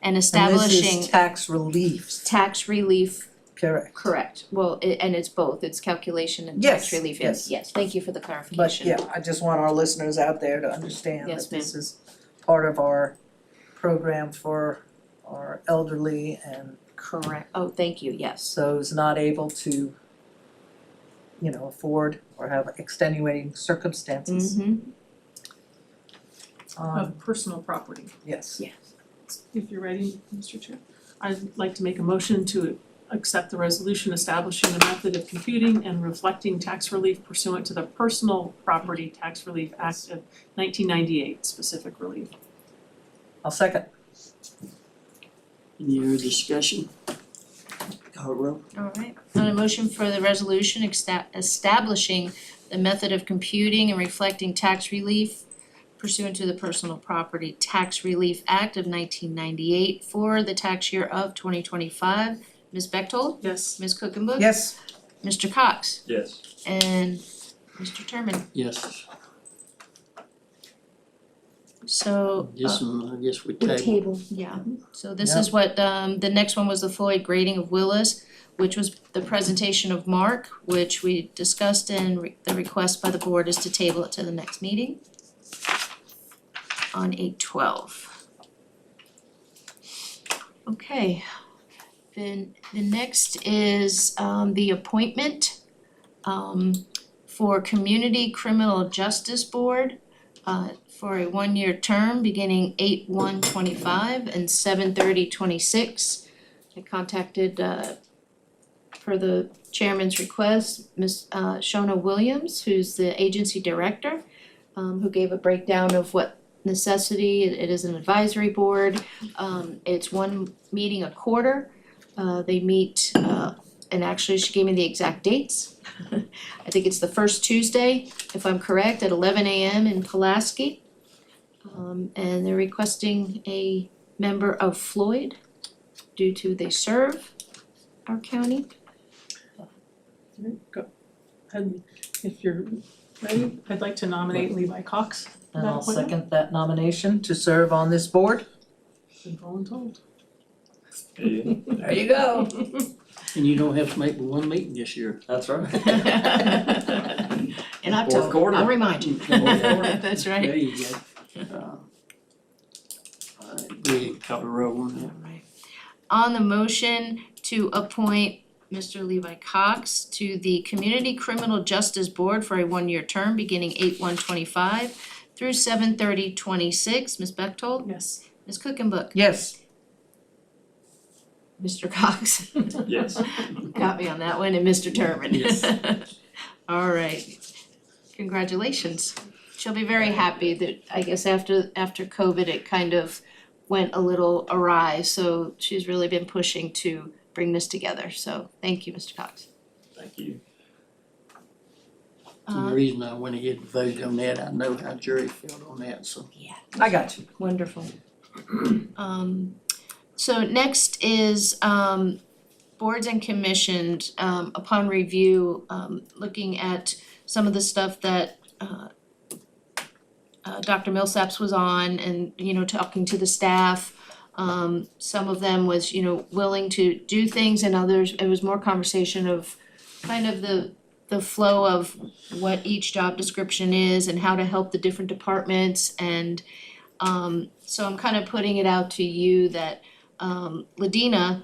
and
establishing
this is tax relief,
tax relief,
correct.
correct, well, and it's both, it's calculation and
Yes,
tax relief,
yes.
yes, thank you for the
But
clarification.
yeah, I just want our listeners out there to understand
Yes,
that this is part of our program for our elderly and
Correct, oh, thank you, yes.
those not able to, afford or have extenuating circumstances.
Mm-hmm,
Of personal property.
Yes.
If you're ready, Mr. Chair, I'd like to make a motion to accept the resolution establishing the method of computing and reflecting tax relief pursuant to the Personal Property Tax Relief Act of 1998, specific relief.
I'll second.
Any other discussion? Call roll.
alright, on a motion for the resolution establishing the method of computing and reflecting tax relief pursuant to the Personal Property Tax Relief Act of 1998 for the tax year of 2025. Ms. Bechtold,
Yes.
Ms. Cookenbook,
Yes,
Mr. Cox,
Yes.
and Mr. Terman.
Yes.
So,
This one, I guess we
the
table.
table, yeah, so this
Yeah.
is what, the next one was the Floyd grading of Willis, which was the presentation of Mark, which we discussed, and the request by the board is to table it to the next meeting on 8/12. Okay, then the next is the appointment for Community Criminal Justice Board for a one-year term beginning 8/1/25 and 7/30/26. I contacted per the chairman's request, Ms. Shona Williams, who's the agency director, who gave a breakdown of what necessity, it is an advisory board, it's one meeting a quarter. They meet, and actually she gave me the exact dates. I think it's the first Tuesday, if I'm correct, at 11 a.m. in Pulaski. And they're requesting a member of Floyd due to they serve our county.
Go. And if you're ready, I'd like to nominate Levi Cox.
and
That
I'll
appointment?
second that nomination to serve on this board.
Been voluntold.
There you go.
And you don't have to make one meeting this year.
That's right.
In
Fourth
October,
quarter.
I'll remind you. That's right.
There you go. Alright, we call the roll on that.
Alright. On the motion to appoint Mr. Levi Cox to the Community Criminal Justice Board for a one-year term beginning 8/1/25 through 7/30/26, Ms. Bechtold,
Yes.
Ms. Cookenbook,
Yes,
Mr. Cox.
Yes.
Got me on that one, and Mr. Terman.
Yes.
Alright, congratulations. She'll be very happy that, I guess after COVID, it kind of went a little awry, so she's really been pushing to bring this together, so thank you, Mr. Cox.
Thank you.
The reason I went ahead and voted on that, I know how Jerry felt on that, so.
I got you.
Wonderful. So next is boards and commissions, upon review, looking at some of the stuff that Dr. Millsaps was on and, you know, talking to the staff. Some of them was, you know, willing to do things, and others, it was more conversation of kind of the flow of what each job description is and how to help the different departments. And so I'm kind of putting it out to you that Ladina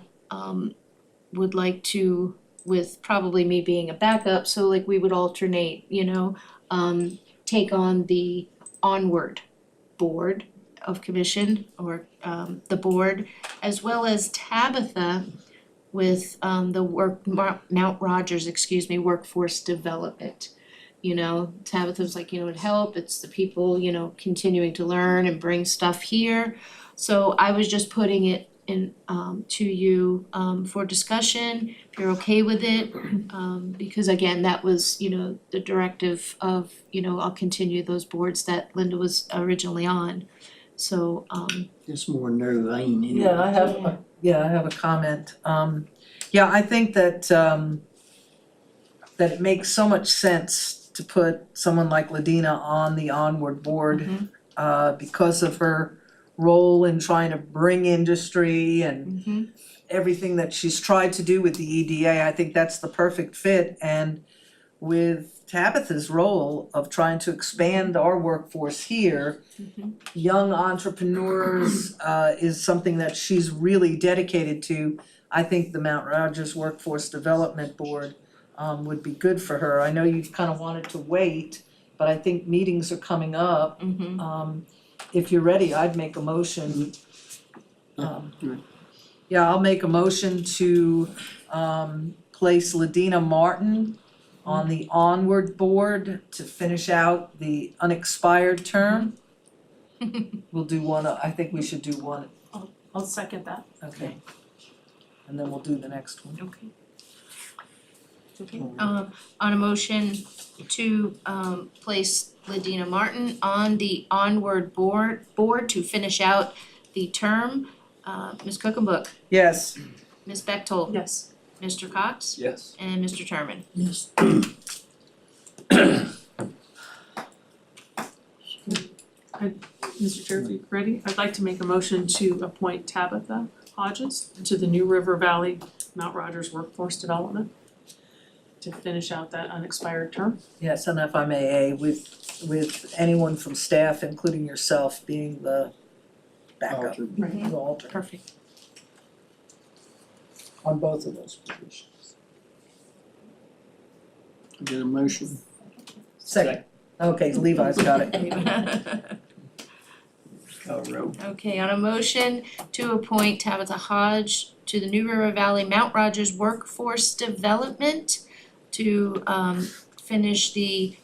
would like to, with probably me being a backup, so like we would alternate, you know, take on the onward board of commission, or the board, as well as Tabitha with the Mount Rogers, workforce development. You know, Tabitha's like, you know, it'd help, it's the people, you know, continuing to learn and bring stuff here. So I was just putting it in to you for discussion, if you're okay with it. Because again, that was, you know, the directive of, you know, I'll continue those boards that Linda was originally on. So
It's more no vein anyway.
Yeah, I have a comment. Yeah, I think that that it makes so much sense to put someone like Ladina on the onward board because of her role in trying to bring industry and everything that she's tried to do with the EDA. I think that's the perfect fit. And with Tabitha's role of trying to expand our workforce here, young entrepreneurs is something that she's really dedicated to. I think the Mount Rogers Workforce Development Board would be good for her. I know you kind of wanted to wait, but I think meetings are coming up. If you're ready, I'd make a motion. Yeah, I'll make a motion to place Ladina Martin on the onward board to finish out the unexpired term. We'll do one, I think we should do one,
I'll second that.
okay. And then we'll do the next one.
Okay.
Okay, on a motion to place Ladina Martin on the onward board to finish out the term, Ms. Cookenbook,
Yes,
Ms. Bechtold,
Yes.
Mr. Cox,
Yes.
and Mr. Terman.
Yes.
Mr. Chair, if you're ready, I'd like to make a motion to appoint Tabitha Hodges to the New River Valley Mount Rogers Workforce Development to finish out that unexpired term.
yes, and if I may, with anyone from staff, including yourself, being the backup,
Alternate.
the alternate
Perfect.
on both of those positions.
Get a motion.
Second, okay, Levi's got it.
Call roll.
Okay, on a motion to appoint Tabitha Hodge to the New River Valley Mount Rogers Workforce Development to finish the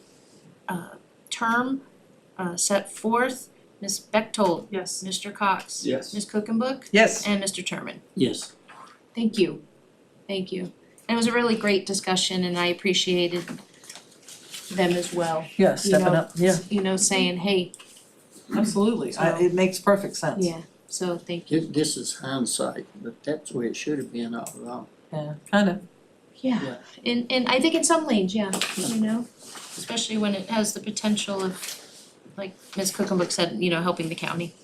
term set forth, Ms. Bechtold,
Yes.
Mr. Cox,
Yes.
Ms. Cookenbook,
Yes,
and Mr. Terman.
Yes.
Thank you. Thank you. And it was a really great discussion, and I appreciated them as well.
yeah, stepping
know,
up, yeah,
You know, saying, hey,
absolutely, it makes perfect sense.
yeah, so thank you.
This is hindsight, but that's the way it should have been all along.
Yeah, kind of,
Yeah, and I think in some lanes, yeah, you know, especially when it has the potential of, like Ms. Cookenbook said, you know, helping the county.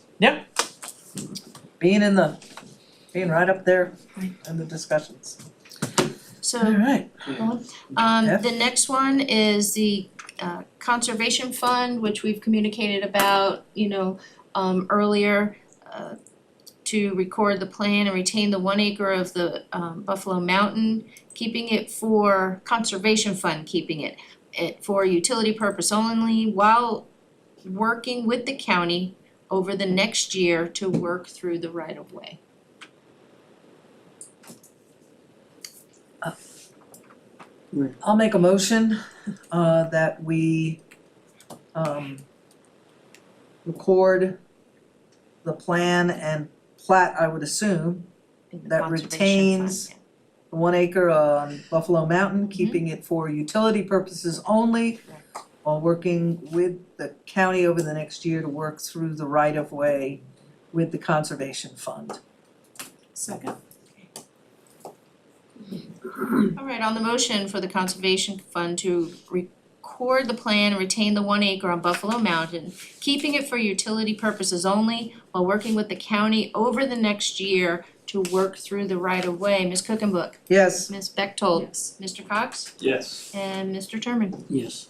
being right up there in the discussions.
So,
Alright, Yeah.
the next one is the conservation fund, which we've communicated about, you know, earlier, to record the plan and retain the 1 acre of the Buffalo Mountain, keeping it for conservation fund, keeping it for utility purpose only, while working with the county over the next year to work through the right of way.
I'll make a motion that we record the plan and plat, I would assume,
in the
that
conservation
retains
fund,
the 1 acre on Buffalo Mountain, keeping it for utility purposes only, while working with the county over the next year to work through the right-of-way with the conservation fund.
Second.
Alright, on the motion for the conservation fund to record the plan and retain the 1 acre on Buffalo Mountain, keeping it for utility purposes only, while working with the county over the next year to work through the right of way. Ms. Cookenbook,
Yes,
Ms. Bechtold,
Yes.
Mr. Cox,
Yes.
and Mr. Terman.
Yes.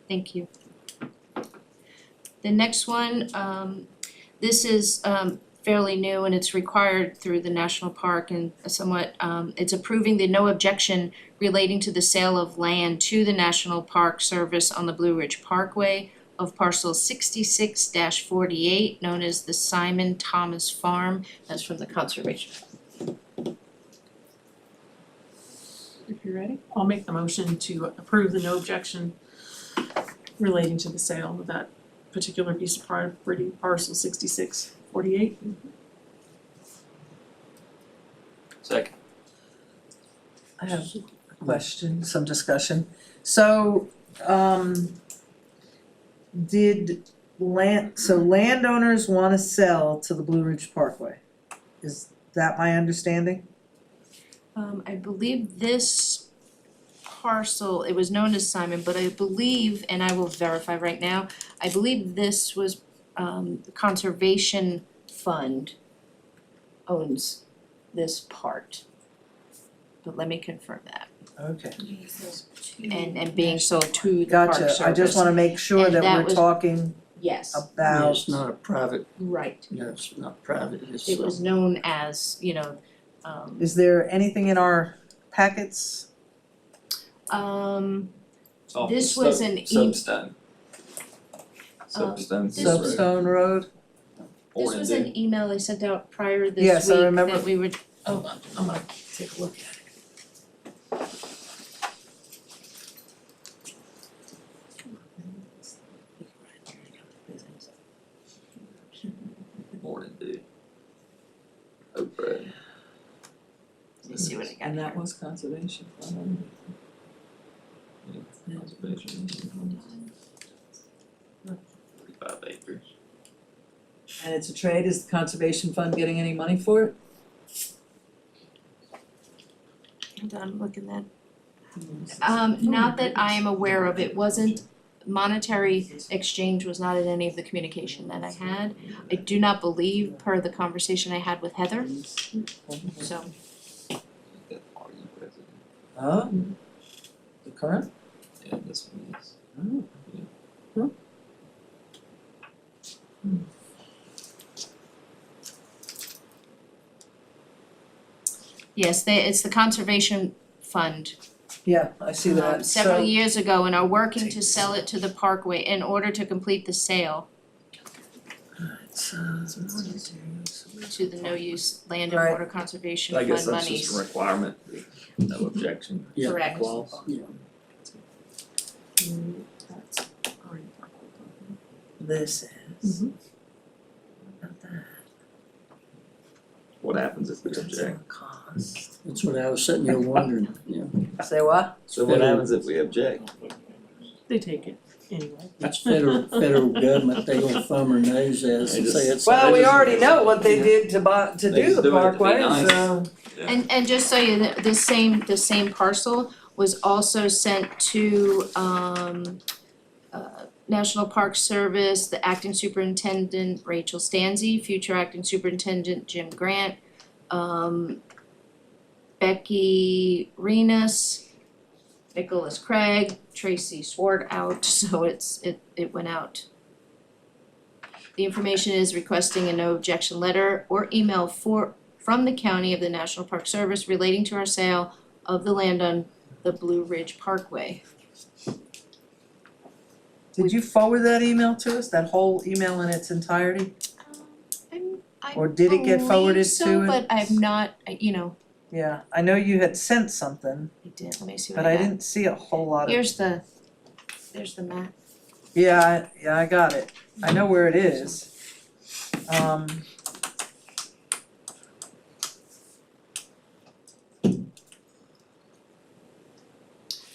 Thank you. The next one, this is fairly new and it's required through the national park and somewhat, it's approving the no objection relating to the sale of land to the National Park Service on the Blue Ridge Parkway of parcel 66-48, known as the Simon Thomas Farm. That's from the conservation.
If you're ready, I'll make the motion to approve the no objection relating to the sale of that particular piece of property, parcel 6648.
Second.
I have a question, some discussion. So, landowners wanna sell to the Blue Ridge Parkway? Is that my understanding?
I believe this parcel, it was known as Simon, but I believe, and I will verify right now, I believe this was, the Conservation Fund owns this part. But let me confirm that,
Okay,
and being sold to the Park Service.
gotcha, I just wanna make sure
And
that
that
we're
was-
talking
Yes,
Yeah,
about,
it's not a private,
right,
no, it's not private, it's,
it was known as,
is there anything in our packets?
This was an
Soapstone. Soapstone.
this-
Soapstone Road?
this was an email I sent out prior this
Yes, I
week
remember.
that we would,
Hold on, I'm gonna take a look at it.
Morning, dude. Oh, bro.
let me see what I got.
And that was conservation fund.
Conservation. 45 acres.
And it's a trade, is the conservation fund getting any money for it?
Hold on, I'm looking at. Not that I am aware of, it wasn't, monetary exchange was not in any of the communication that I had. I do not believe per the conversation I had with Heather, so,
That party president.
Oh, the current?
Yeah, this one is.
Oh.
yes, it's the conservation fund.
Yeah, I see that,
Several
so,
years ago and are working to sell it to the Parkway in order to complete the sale to the no-use land and
Right.
water conservation
I
fund
guess
monies.
that's just a requirement, no objection.
yeah,
Correct.
clause, yeah.
That's already parked.
this is.
Mhm.
What about that?
What happens if we
That's
object?
our cost.
That's what I was sitting here wondering, yeah.
Say what?
So what happens if we object?
They take it anyway.
That's federal government, they gonna thumb their nose at us and say it's.
Well, we already know what they did to
They
do
just
the
do it to be
parkway,
nice.
so.
And just so you know, the same parcel was also sent to National Park Service, the acting superintendent Rachel Stanzi, future acting superintendent Jim Grant, Becky Renus, Nicholas Craig, Tracy Swart out, so it went out. The information is requesting a no objection letter or email from the county of the National Park Service relating to our sale of the land on the Blue Ridge Parkway.
Did you forward that email to us, that whole email in its entirety?
I
Or did it get forwarded
believe so,
to it?
but I'm not,
Yeah, I know you had sent something,
I did, let me see what
but
I
I
got.
didn't see a whole lot of.
There's the map.
Yeah, I got it. I know where it is.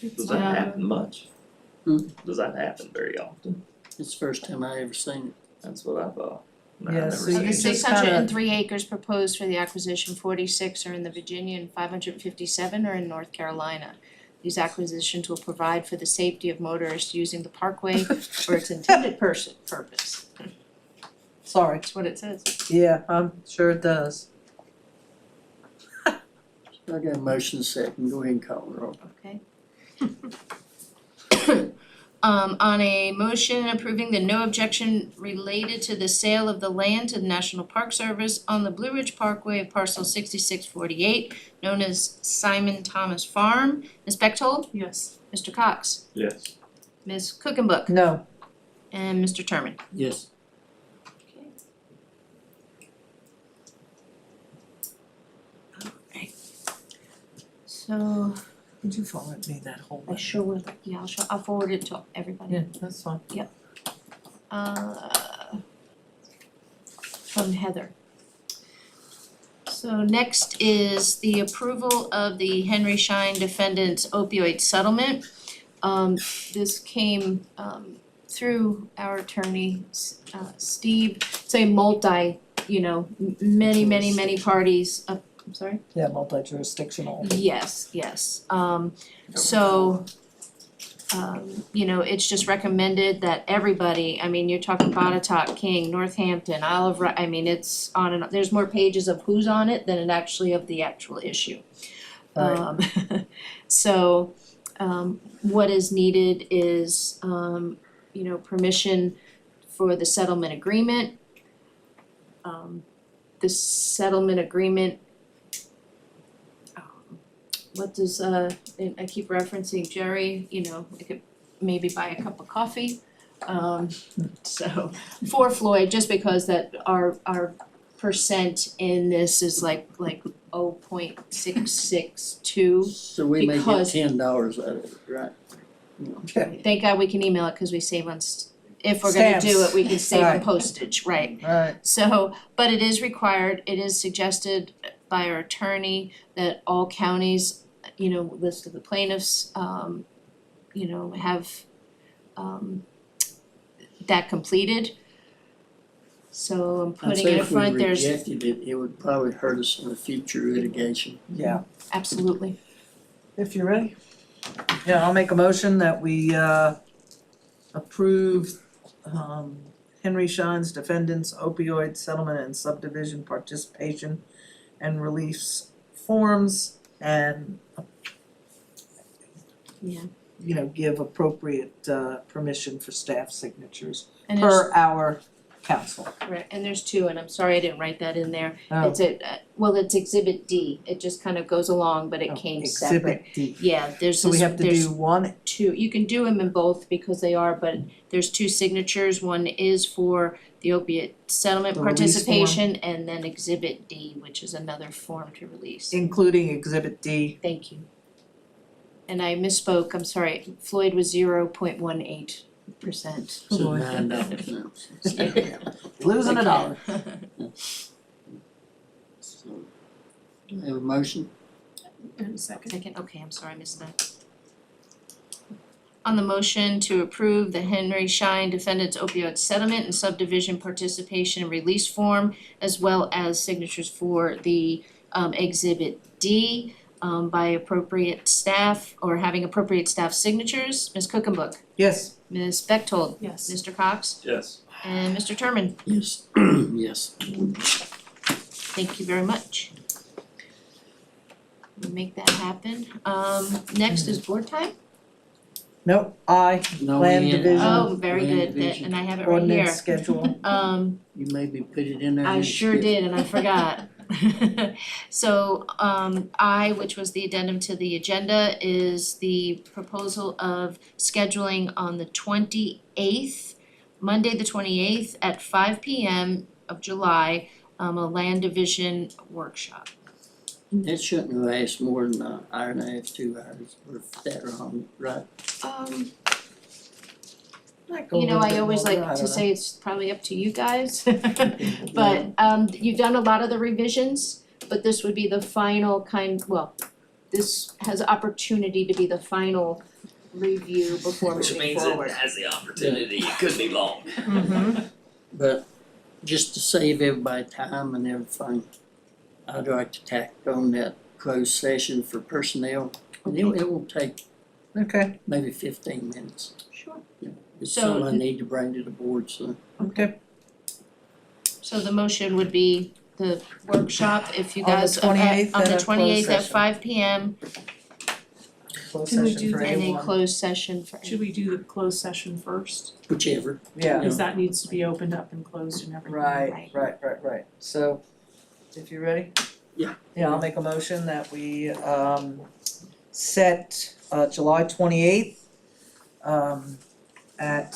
Does that happen much? Does that happen very often?
It's the first time I ever seen it.
That's what I thought. No, I've
Yeah,
never
so
seen
Of
you
the
it.
just
603 acres proposed for the acquisition, 46 are in the Virginia and 557 are in North Carolina. These acquisitions will provide for the safety of motorists using the parkway for its intended purpose.
Sorry,
That's what it says.
yeah, I'm sure it does.
I got a motion second, go ahead and call the roll.
Okay. On a motion approving the no objection related to the sale of the land to the National Park Service on the Blue Ridge Parkway of parcel 6648, known as Simon Thomas Farm. Ms. Bechtold?
Yes.
Mr. Cox?
Yes.
Ms. Cookenbook?
No,
And Mr. Terman?
Yes.
So,
would you forward me that whole
I
list?
sure will, yeah, I'll forward it to everybody.
Yeah, that's fine.
From Heather. So next is the approval of the Henry Schein defendant's opioid settlement. This came through our attorney, Steve. It's a multi, many parties. I'm sorry?
Yeah, multi-jurisdictional.
Yes. So, it's just recommended that everybody, I mean, you're talking Botetourt, King, Northampton, Isle of I mean, it's on and on, there's more pages of who's on it than it actually of the actual issue.
Right.
So, what is needed is, permission for the settlement agreement. The settlement agreement, what does, I keep referencing Jerry, I could maybe buy a cup of coffee. So, for Floyd, just because that our percent in this is like 0.662.
So we may get
Because-
$10 out of it, right?
Okay,
Thank God we can email it, cause we save on, if we're gonna do it,
Stamps.
we can save on
Right.
postage, right?
right,
So, but it is required, it is suggested by our attorney that all counties, list of the plaintiffs, have that completed. So I'm
I'd
putting
say
it in
if we
front, there's,
rejected it, it would probably hurt us in a future litigation.
yeah.
absolutely,
If you're ready. Yeah, I'll make a motion that we approve Henry Schein's defendant's opioid settlement and subdivision participation and release forms and
yeah.
Give appropriate permission for staff signatures
And there's,
per our council.
right, and there's two, and I'm sorry I didn't write that in there.
Oh,
It's it's exhibit D, it just kind of goes along, but it came separate.
Exhibit D.
Yeah, there's
So we
this-
have to
there's
do one,
two, you can do them in both because they are, but there's two signatures, one is for the opiate settlement
The release
participation, and then exhibit D, which is another form to release.
including exhibit D.
Thank you. And I misspoke, I'm sorry, Floyd was 0.18%.
So $9 now.
Losing a dollar.
So, do I have a motion?
And a second.
Second, okay, I'm sorry, I missed that. On the motion to approve the Henry Schein defendant's opioid settlement and subdivision participation and release form, as well as signatures for the exhibit D by appropriate staff or having appropriate staff signatures. Ms. Cookenbook,
Yes,
Ms. Bechtold,
Yes.
Mr. Cox,
Yes.
and Mr. Terman.
Yes, yes.
Thank you very much. We'll make that happen. Next is board time.
nope, I,
No,
Land
we-
division.
Oh, very
Land
good,
division.
and I have it right here.
ordinance schedule.
You maybe put it in there.
I
and
sure
skip.
did, and I forgot. So, I, which was the addendum to the agenda, is the proposal of scheduling on the 28th, Monday the 28th at 5 p.m. of July, a land division workshop.
That shouldn't have lasted more than an hour and a half, 2 hours, or if that wrong, right?
Might go a
You know,
little
I
bit
always
longer, I
like
don't
to
know.
say it's probably up to you guys. But you've done a lot of the revisions, but this would be the final this has opportunity to be the final review before
Which
moving
means
forward.
it has the opportunity, it could be long.
But just to save everybody time and everything, I'd like to tack on that closed session for personnel. And it will take
Okay,
maybe 15 minutes.
Sure.
It's
So-
something I need to bring to the board, so.
okay.
So the motion would be the workshop, if you
On the
guys,
28th
on
at
the
a closed
28th at
session.
5 p.m.
Closed
Can we
session
do
for
that
and a
A1.
closed session for.
Should we do the closed session first?
Whichever.
Yeah,
Because that needs to be opened up and closed and everything.
right. So, if you're ready?
Yeah.
Yeah, I'll make a motion that we set July 28th at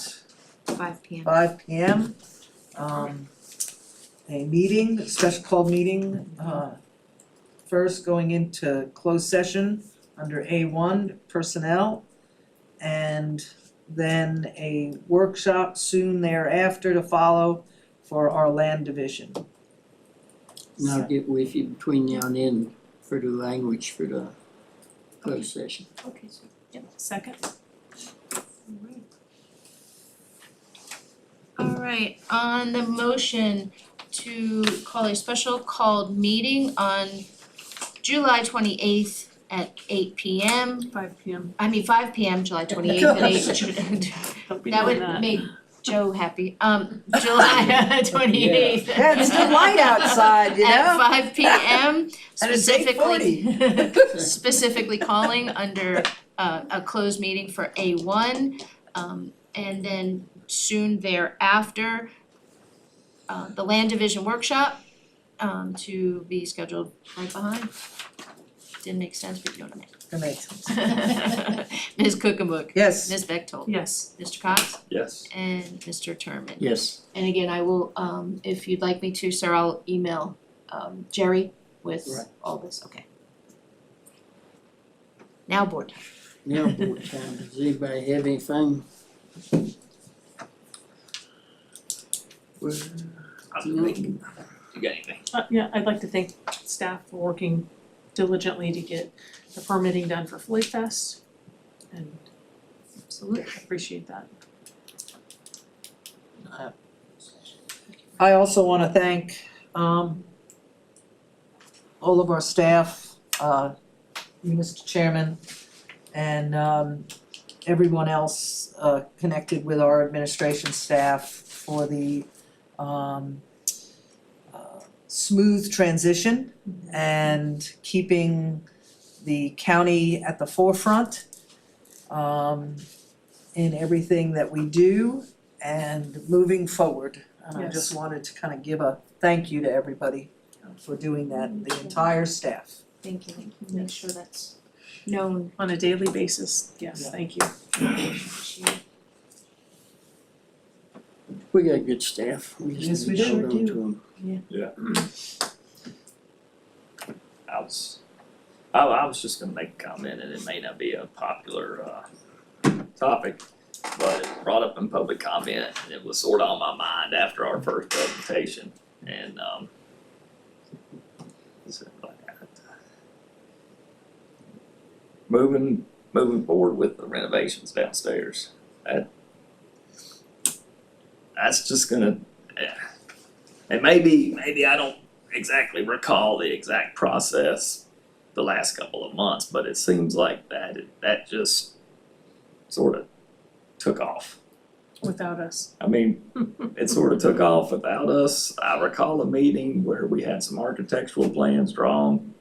5 p.m.
5 p.m. A meeting, a special called meeting, first going into closed session under A1 personnel, and then a workshop soon thereafter to follow for our land division.
And I'll get with you between now and then for the language for the closed session.
Okay, so,
Second?
alright, on the motion to call a special called meeting on July 28th at 8 p.m.
5 p.m.
5 p.m., July 28th at 8.
Don't be
That
doing
would make Joe happy. July 28th.
Yeah, it's still light outside, you
At
know?
5 p.m.
And it's
specifically specifically calling under a closed meeting for A1. And then soon thereafter, the land division workshop to be scheduled right behind. Didn't make sense, but you know what I meant.
That makes sense.
Ms. Cookabook,
Yes,
Ms. Bechtold,
Yes.
Mr. Cox,
Yes.
and Mr. Terman.
Yes.
And again, I will, if you'd like me to, sir, I'll email Jerry with
Right.
all this, okay. Now board time.
Now board time. Does anybody have anything?
I think, you got anything?
Yeah, I'd like to thank staff for working diligently to get the permitting done for Floyd Fest. And absolutely appreciate that.
I also wanna thank all of our staff, you, Mr. Chairman, and everyone else connected with our administration staff for the smooth transition and keeping the county at the forefront in everything that we do and moving forward. And I just
Yes.
wanted to kind of give a thank you to everybody for doing that, the entire staff.
Thank you, make sure that's known.
On a daily basis, yes,
Yeah.
thank you.
We got good staff. We
Yes,
just
we
need to
do.
hold on to them.
I was just gonna make a comment, and it may not be a popular topic, but it was brought up in public comment, and it was sort of on my mind after our first presentation, and so, moving forward with the renovations downstairs, that's just gonna, and maybe I don't exactly recall the exact process the last couple of months, but it seems like that just sort of took off.
Without us.
I mean, it sort of took off without us. I recall a meeting where we had some architectural plans drawn.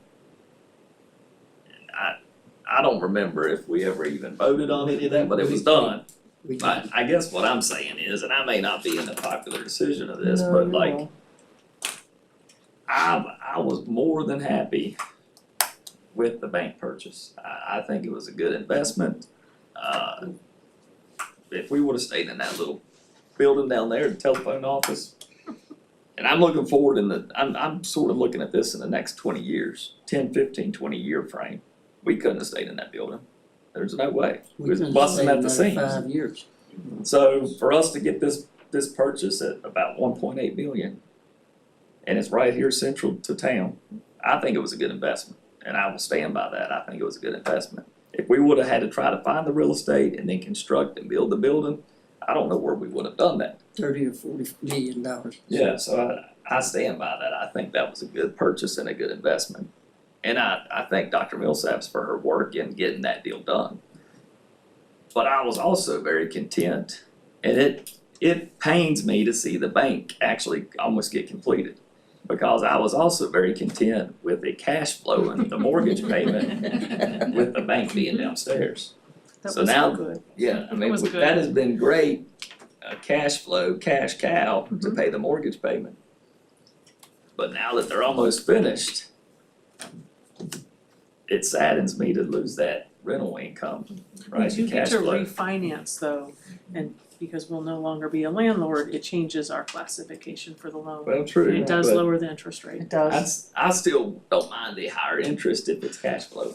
I don't remember if we ever even voted on any of that, but it was done.
We
But I guess what I'm saying is, and I may not be in the popular decision of this,
No,
but
you
like,
won't.
I was more than happy with the bank purchase. I think it was a good investment. If we would have stayed in that little building down there, the telephone office. And I'm looking forward I'm sort of looking at this in the next 20 years, 10, 15, 20 year frame. We couldn't have stayed in that building. There's no way. We was
couldn't
busting
stay
at the
another
seams.
5 years.
So for us to get this purchase at about 1.8 million, and it's right here central to town, I think it was a good investment, and I will stand by that. I think it was a good investment. If we would have had to try to find the real estate and then construct and build the building, I don't know where we would have done that.
$30 or $40 million.
Yeah, so I stand by that. I think that was a good purchase and a good investment. And I thank Dr. Millsaps for her work in getting that deal done. But I was also very content, and it pains me to see the bank actually almost get completed. Because I was also very content with the cash flow and the mortgage payment with the bank being downstairs.
That
So
was
now-
good.
Yeah, I mean,
was good.
that has been great, cash flow, cash cow to pay the mortgage payment. But now that they're almost finished, it saddens me to lose that rental income, right,
We do
the
get
cash
to
flow.
refinance though, and because we'll no longer be a landlord, it changes our classification for the loan.
Well, true,
And it does
but
lower the interest rate.
It does.
I still don't mind the higher interest if it's cash flow,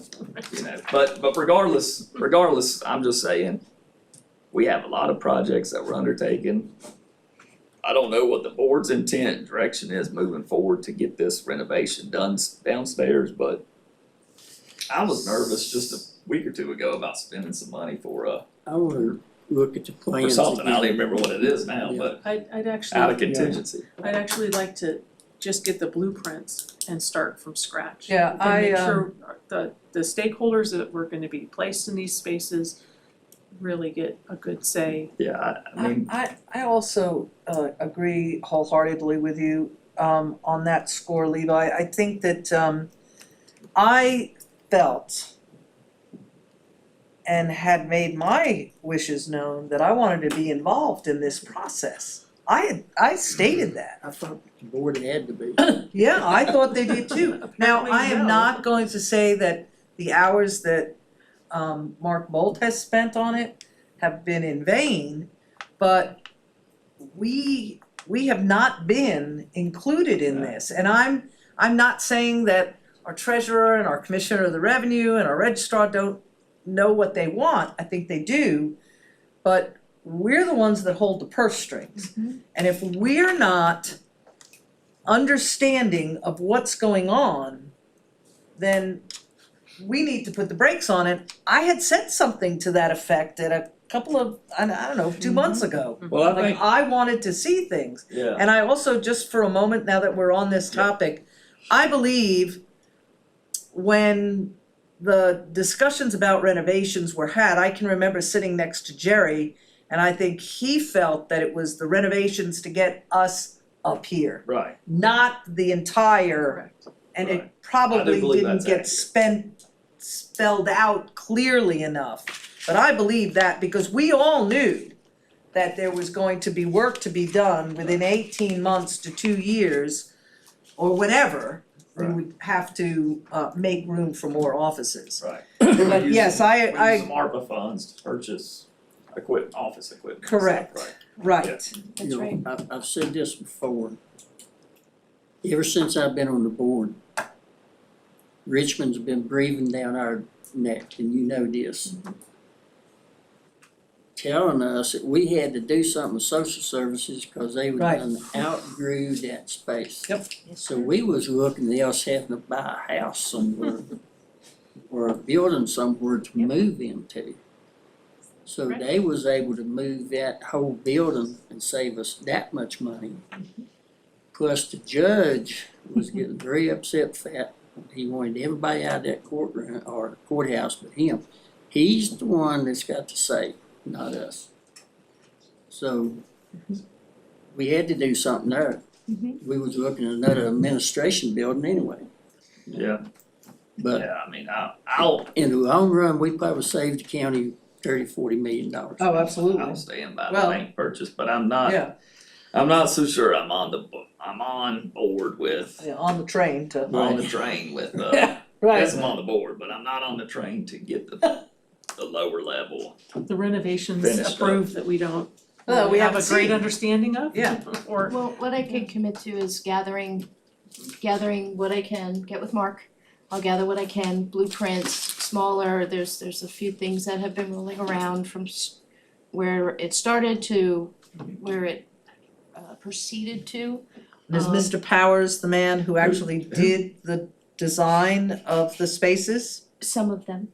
you know, but regardless, I'm just saying, we have a lot of projects that we're undertaking. I don't know what the board's intent and direction is moving forward to get this renovation done downstairs, but I was nervous just a week or two ago about spending some money for
I wanna look at the plans
something, I don't
again.
even remember what it is now,
Yeah.
but
I'd
out of
actually,
contingency.
I'd actually like to just get the blueprints and start from scratch.
Yeah,
And make
I,
sure the stakeholders that were gonna be placed in these spaces really get a good say.
Yeah, I mean,
I also agree wholeheartedly with you on that score, Levi. I think that I felt and had made my wishes known that I wanted to be involved in this process. I stated that.
I thought the board had to be.
Yeah, I thought they did too. Now,
Apparently
I am
no.
not going to say that the hours that Mark Bolt has spent on it have been in vain, but we have not been included in this. And I'm not saying that our treasurer and our commissioner of the revenue and our registrar don't know what they want. I think they do, but we're the ones that hold the purse strings. And if we're not understanding of what's going on, then we need to put the brakes on it. I had said something to that effect at a couple of, I don't know, 2 months ago.
well, I
Like,
think,
I wanted to see things.
yeah,
And I also, just for a moment, now that we're on this topic, I believe when the discussions about renovations were had, I can remember sitting next to Jerry, and I think he felt that it was the renovations to get us up here,
right,
not the entire,
Correct.
and
Right.
it probably
believe
didn't
that's
get
accurate.
spelled out clearly enough. But I believe that because we all knew that there was going to be work to be done within 18 months to 2 years, or whenever, we
Right.
would have to make room for more offices.
right.
But yes, I
We use some ARPA funds to purchase office equipment and stuff,
Correct.
right?
right,
That's
You know,
right.
I've said this before. Ever since I've been on the board, Richmond's been breathing down our neck, and you know this. Telling us that we had to do something with social services because they were
Right.
done outgrew that space.
Yep.
So we was looking at us having to buy a house somewhere or a building somewhere to move into. So
Right.
they was able to move that whole building and save us that much money. Plus the judge was getting very upset with that. He wanted everybody out of that courtroom or courthouse but him. He's the one that's got to say, not us. So we had to do something there. We was looking at another administration building anyway.
Yeah,
But
yeah, I mean, I'll
in the long run, we probably saved the county $30-40 million.
oh, absolutely,
I'll stand by the
Well,
bank purchase, but I'm not so sure I'm on board with,
yeah, on the train to,
on the train with,
right,
yes, I'm on the board, but I'm not on the train to get the lower level.
The renovations
Finished up.
approved that we don't
Well, we
have a
haven't
great
seen.
understanding of.
Yeah.
Or,
Well, what I could commit to is gathering what I can, get with Mark. I'll gather what I can, blueprints, smaller, there's a few things that have been rolling around from where it started to where it proceeded to.
Is Mr. Powers the man who actually did the design of the spaces?
Some of them.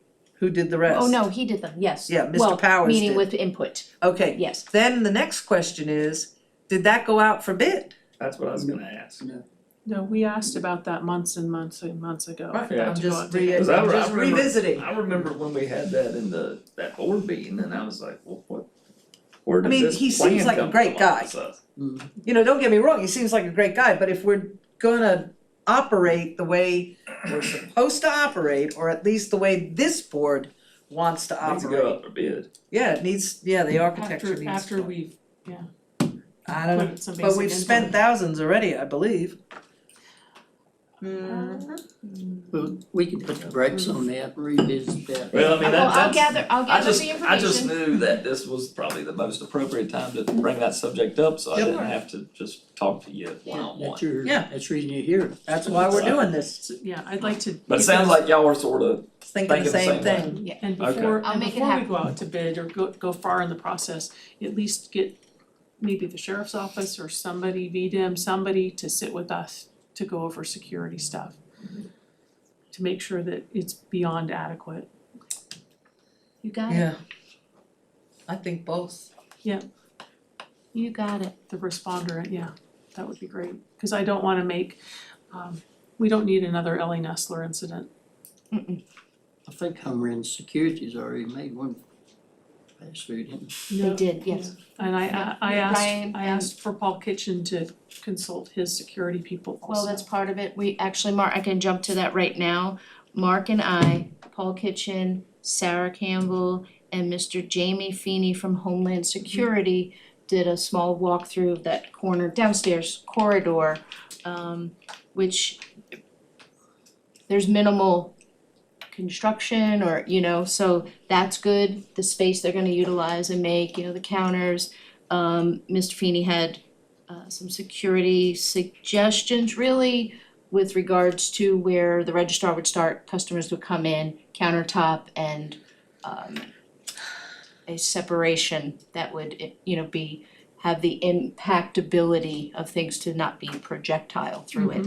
Who did the rest?
Oh, no, he did them, yes.
Yeah, Mr.
Well,
Powers
meaning
did.
with input,
Okay,
yes.
then the next question is, did that go out for bid?
That's what I was gonna ask.
No, we asked about that months and months and months ago.
Right,
Yeah.
I'm
To go
just
out to bid.
Cause I remember-
revisiting.
I remember when we had that in that board meeting, and I was like, well, where
I
did
mean,
this
he seems
plan
like a
come
great
from all of
guy.
a sudden?
You know, don't get me wrong, he seems like a great guy, but if we're gonna operate the way we're supposed to operate, or at least the way this board wants to
Needs to go
operate.
up for bid.
Yeah, it needs, yeah, the architecture needs
After
to.
we've
I don't know,
put some
but
basic
we've
info
spent
in.
thousands already, I believe.
Well, we can put the brakes on that, revisit that.
Well, I mean,
Well, I'll
that's,
gather
I
the information.
just knew that this was probably the most appropriate time to bring that subject up, so I
Yep.
didn't have to just talk to you one-on-one.
That's your,
Yeah.
that's the reason you're here.
That's why we're doing this,
So, yeah, I'd like to.
But it sounds like y'all are sort of,
thinking the same
way.
thing.
Yeah,
And
Okay.
before,
I'll
and
make it
before we
happen.
go out to bid or go far in the process, at least get maybe the sheriff's office or somebody, VDM, somebody to sit with us to go over security stuff. To make sure that it's beyond adequate.
you got it,
Yeah. I think both.
you got it.
The responder, yeah, that would be great, cause I don't wanna make, we don't need another Ellie Nestler incident.
I think Homeland Security's already made one pass through, didn't
They did, yes.
And
Yeah,
I
Ryan
asked for Paul Kitchen to consult his security people also.
Well, that's part of it. We actually, Mark, I can jump to that right now. Mark and I, Paul Kitchen, Sarah Campbell, and Mr. Jamie Feeney from Homeland Security did a small walkthrough of that corner downstairs corridor, which there's minimal construction or, so that's good. The space they're gonna utilize and make, the counters. Mr. Feeney had some security suggestions really with regards to where the registrar would start, customers would come in, countertop and a separation that would, have the impactability of things to not be projectile through it.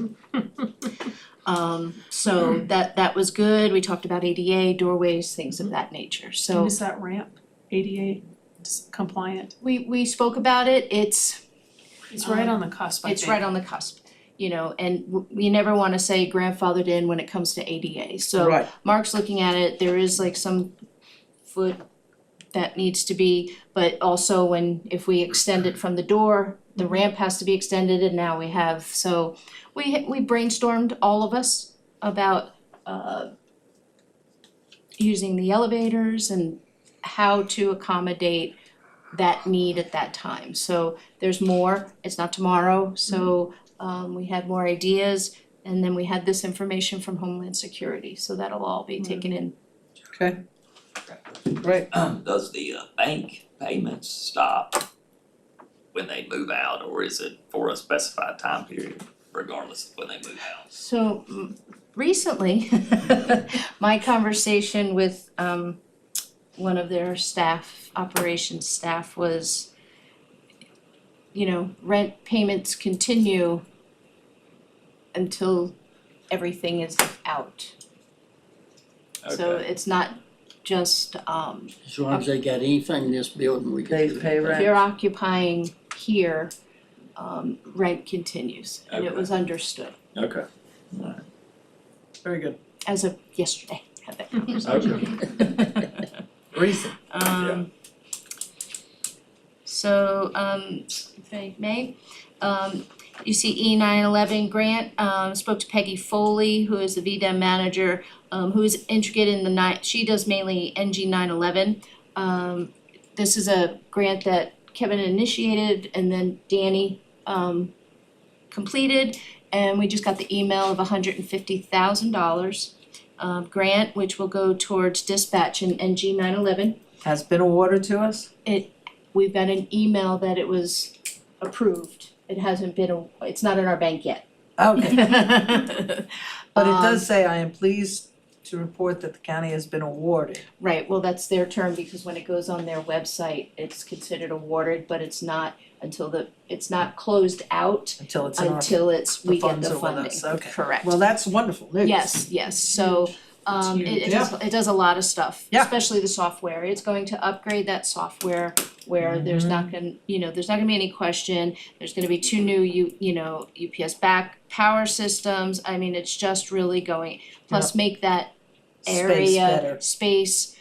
So that was good. We talked about ADA, doorways, things of that nature. So
And is that ramp ADA compliant?
we spoke about it. It's
Right on the cusp, I think.
It's right on the cusp, and we never wanna say grandfathered in when it comes to ADA, so
Right,
Mark's looking at it, there is like some foot that needs to be, but also if we extend it from the door, the ramp has to be extended and now we have, so we brainstormed, all of us, about using the elevators and how to accommodate that need at that time. So there's more, it's not tomorrow, so we had more ideas and then we had this information from Homeland Security, so that'll all be taken in.
okay. Right,
does the bank payments stop when they move out, or is it for a specified time period regardless of when they move out?
So recently, my conversation with one of their staff, operations staff was, rent payments continue until everything is out. So
Okay.
it's not just,
As long as they got anything in this building, we
they
can.
pay
if
rent.
you're occupying here, rent continues, and it
Okay.
was understood
Okay.
Very good.
as of yesterday, had that conversation.
Recent.
So, if I may, you see E911 grant, spoke to Peggy Foley, who is the VDEM manager, who is intricate in she does mainly NG 911. This is a grant that Kevin initiated and then Danny, completed, and we just got the email of $150,000 grant, which will go towards dispatch in NG 911.
Has been awarded to us?
We've got an email that it was approved. It hasn't been, it's not in our bank yet.
Okay, but it does say, I am pleased to report that the county has been awarded.
Right, well, that's their term because when it goes on their website, it's considered awarded, but it's not it's not closed out
Until it's in our,
until we get
funds
the
are with
funding.
us, okay.
Correct.
Well, that's wonderful news.
Yes, so
huge.
It does a lot of stuff,
Yeah.
especially the software. It's going to upgrade that software where there's not gonna, there's not gonna be any question. There's gonna be 2 new UPS back power systems. I mean, it's just really going, plus make that
Space
area,
better.
space,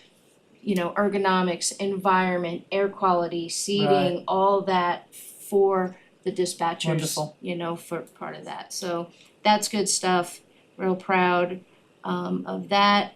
ergonomics, environment, air quality, seating, all that for the dispatchers,
Wonderful.
For part of that. So that's good stuff. Real proud of that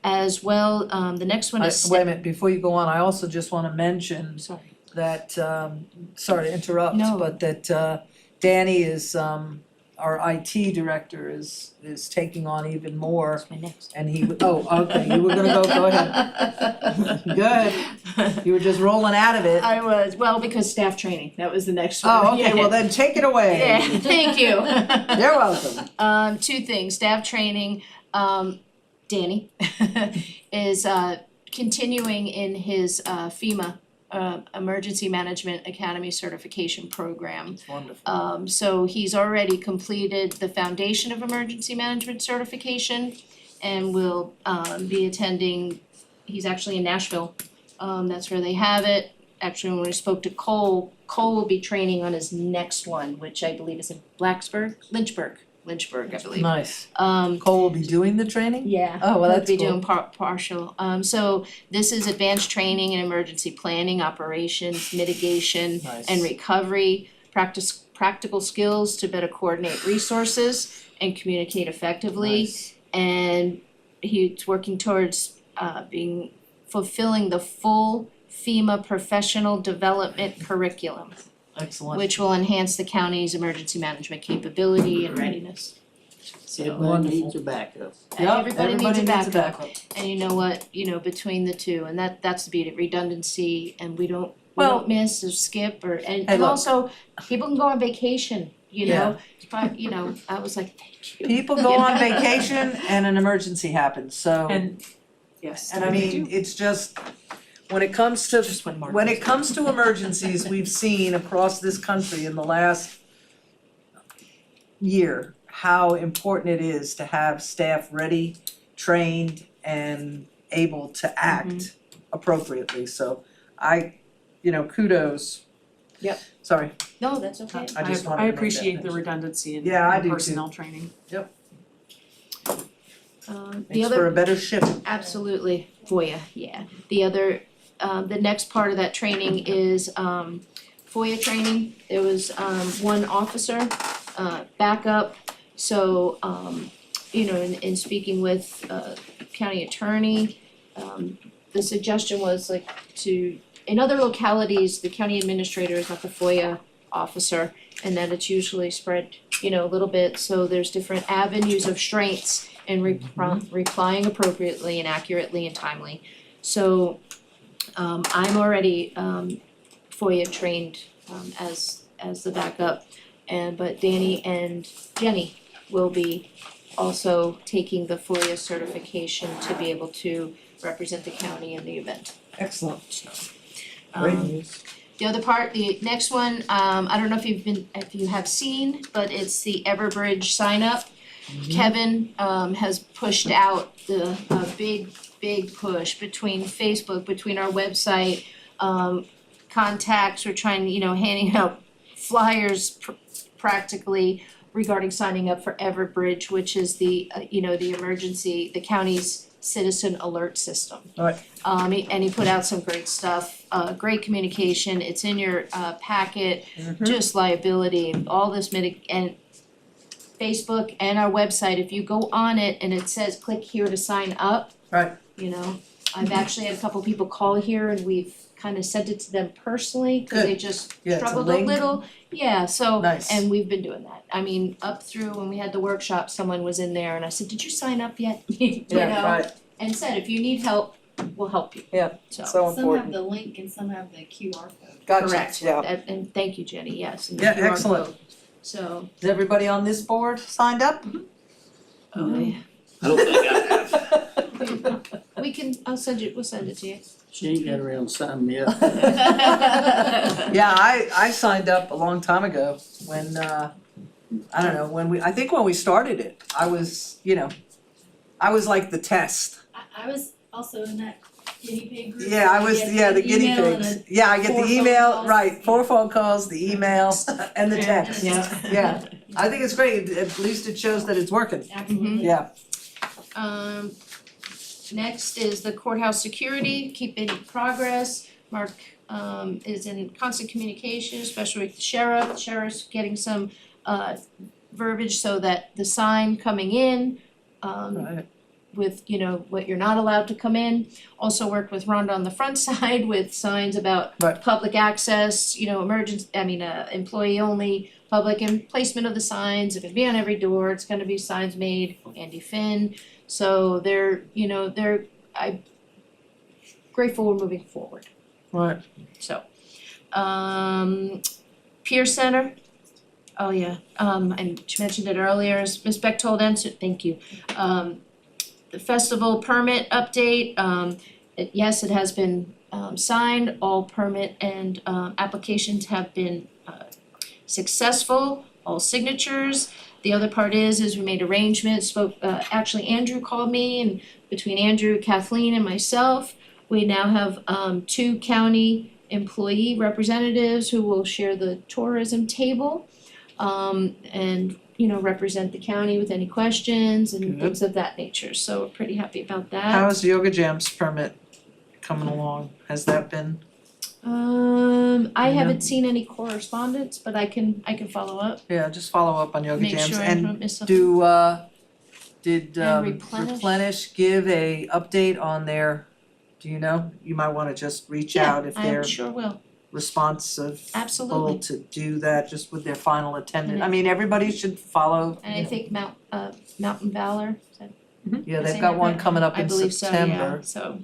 as well. The next one is
Wait a minute, before you go on, I also just wanna mention
sorry.
that, sorry to interrupt,
No.
but that Danny is, our IT director is taking on even more,
That's my next.
and he, okay, you were gonna go ahead. Good, you were just rolling out of it.
I was, well, because staff training, that was the next one.
Oh, okay, well then take it away.
Yeah, thank you.
You're welcome.
2 things, staff training, Danny is continuing in his FEMA Emergency Management Academy certification program.
It's wonderful.
So he's already completed the foundation of emergency management certification and will be attending, he's actually in Nashville, that's where they have it. Actually, when we spoke to Cole will be training on his next one, which I believe is in Lynchburg, I believe.
Nice.
Um,
Cole will be doing the training?
yeah.
Oh, well, that's
He'll be
cool.
doing partial. So this is advanced training in emergency planning, operations, mitigation,
Nice.
and recovery, practical skills to better coordinate resources and communicate effectively.
Nice.
And he's working towards fulfilling the full FEMA professional development curriculum,
Excellent.
which will enhance the county's emergency management capability and readiness. So
Everybody needs a backup.
Yep,
everybody needs a backup.
backup.
And you know what, between the two, and that's the beauty, redundancy, and we don't
Well-
miss or skip or, and
Hey, look.
also, people can go on vacation,
Yeah.
but, I was like, thank you.
People go on vacation and an emergency happens, so,
And, yes.
and I mean, it's just, when it comes to,
Just when Mark
when
was
it comes to emergencies, we've seen across this country in the last year, how important it is to have staff ready, trained, and able to act appropriately, so kudos.
Yep.
Sorry,
No, that's okay.
I just wanted to
I
make that
appreciate the
mention.
redundancy in
Yeah, I do too.
personnel training.
The
makes
other
for a better ship.
Absolutely, FOIA, yeah. The other, the next part of that training is FOIA training. There was one officer, backup, so in speaking with county attorney, the suggestion was in other localities, the county administrator is not the FOIA officer, and that it's usually spread, a little bit, so there's different avenues of strengths and replying appropriately and accurately and timely. So I'm already FOIA trained as the backup, but Danny and Jenny will be also taking the FOIA certification to be able to represent the county in the event.
Excellent. Great news.
The other part, the next one, I don't know if you have seen, but it's the Everbridge sign up. Kevin has pushed out the big push between Facebook, between our website, contacts, we're trying, handing out flyers practically regarding signing up for Everbridge, which is the the county's citizen alert system.
Right.
And he put out some great stuff, great communication, it's in your packet, just liability, all this and Facebook and our website, if you go on it and it says click here to sign up.
Right.
I've actually had a couple people call here and we've kind of sent it to them personally, cause they just
Yeah, it's a
struggled a
link.
little. Yeah, so,
Nice.
and we've been doing that. I mean, up through when we had the workshop, someone was in there and I said, did you sign up yet?
Yeah, right,
And said, if you need help, we'll help you.
Yeah.
So,
so
Some have
important.
the link and some have the QR code.
Gotcha,
correct,
yeah.
and thank you, Jenny, yes, and the
Yeah,
QR
excellent.
code. So,
Is everybody on this board signed up?
oh, yeah.
I don't think I have.
We'll send it to you.
She ain't got around signing me up.
Yeah, I signed up a long time ago when I don't know, I think when we started it, I was, I was like the test.
I was also in that guinea pig group.
Yeah, I was,
You
yeah,
had
the
an
guinea
email and
pigs. Yeah, I get
4
the
phone
email,
calls.
right, 4 phone calls, the email, and the
Yeah.
text.
Yeah.
Yeah, I think it's great, at least it shows that it's working.
Absolutely.
Yeah,
Next is the courthouse security, keeping progress. Mark is in constant communication, especially with the sheriff. The sheriff's getting some verbiage so that the sign coming in
right.
with, you know, what you're not allowed to come in. Also work with Rhonda on the front side with signs about
Right.
public access, you know, employee only, public, and placement of the signs. It's gonna be on every door. It's gonna be signs made, Andy Finn. So I'm grateful we're moving forward.
Right.
So, Peer Center. Oh yeah, and she mentioned it earlier, as Ms. Bechtold answered, thank you. The festival permit update, yes, it has been signed, all permit and applications have been successful, all signatures. The other part is we made arrangements, actually Andrew called me, and between Andrew, Kathleen and myself, we now have 2 county employee representatives who will share the tourism table. And, you know, represent the county with any questions and
Good.
things of that nature, so we're pretty happy about that.
How is the Yoga Jams permit coming along? Has that been,
I
Yeah.
haven't seen any correspondence, but I can follow up,
yeah, just follow up on Yoga
make
Jams,
sure I
and
don't miss something.
did
And Replenish?
Replenish give a update on their, do you know? You might wanna just reach out if
Yeah,
they're
I sure will,
responsive
absolutely.
to do that, just with their final attendance.
And
I mean, everybody should follow,
And I
you know.
think Mountain Valor, is that
Yeah,
Is
they've
it
got
not
one
right?
coming up
I
in
believe so,
September.
yeah, so,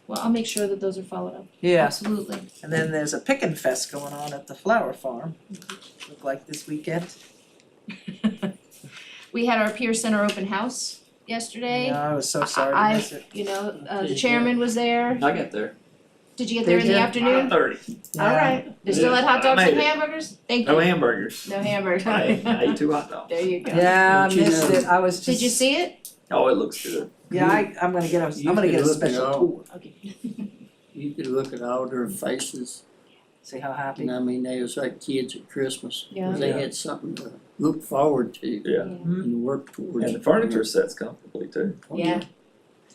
well, I'll make sure that those are followed up,
Yeah,
absolutely.
and then there's a Pickin' Fest going on at the Flower Farm, look like this weekend.
We had our Peer Center open house yesterday.
Yeah, I was so sorry to
I-
miss it.
You know, the chairman was there.
I got there.
Did you get there in
Did
the
ya?
afternoon?
9:30.
Alright, they still
Yeah,
had hot dogs
I
and
made it.
hamburgers? Thank
No
you.
hamburgers.
No hamburgers.
I ate 2 hot dogs.
There you go.
Yeah, I
Don't you
missed
know-
it, I was just.
Did you see it?
Oh, it looks good.
Yeah, I'm gonna get
You
I'm gonna
could
get a
look it
special
up.
tour,
Okay.
You could look at all their faces,
see how happy.
and I mean, they was like kids at Christmas. 'Cause
Yeah.
they had something to look forward to
Yeah.
and work towards.
And the furniture sets comfortably too.
Yeah.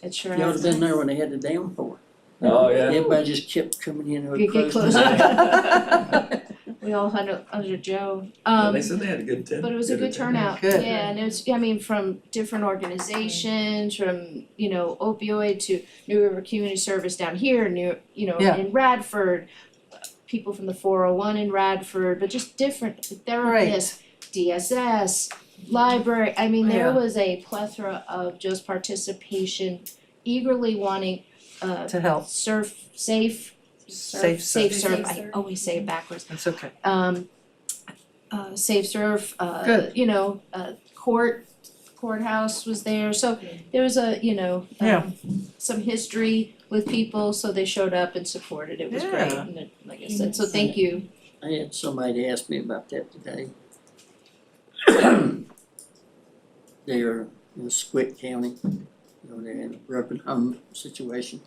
It sure
You ought to
has.
been there when they had the downpour.
Oh, yeah.
Everybody just kept coming in with
Get
clothes.
closer. We all had under Joe.
They said they had a good
But it was a good turnout,
Good.
yeah, and it was, I mean, from different organizations, from, you know, opioid to New River Community Service down here,
Yeah.
in Radford, people from the 401 in Radford, but just different therapists, DSS, library, I mean, there
Yeah.
was a plethora of just participation, eagerly wanting
To help,
safe
Safe
serve,
Safe
I
serve.
always say it backwards.
it's okay.
Safe serve,
Good.
you know, courthouse was there, so there was a, you know,
Yeah.
some history with people, so they showed up and supported, it was great,
Yeah.
and it, like I said, so thank you.
I had somebody ask me about that today. They're in Squitt County, you know, they're in a broken home situation.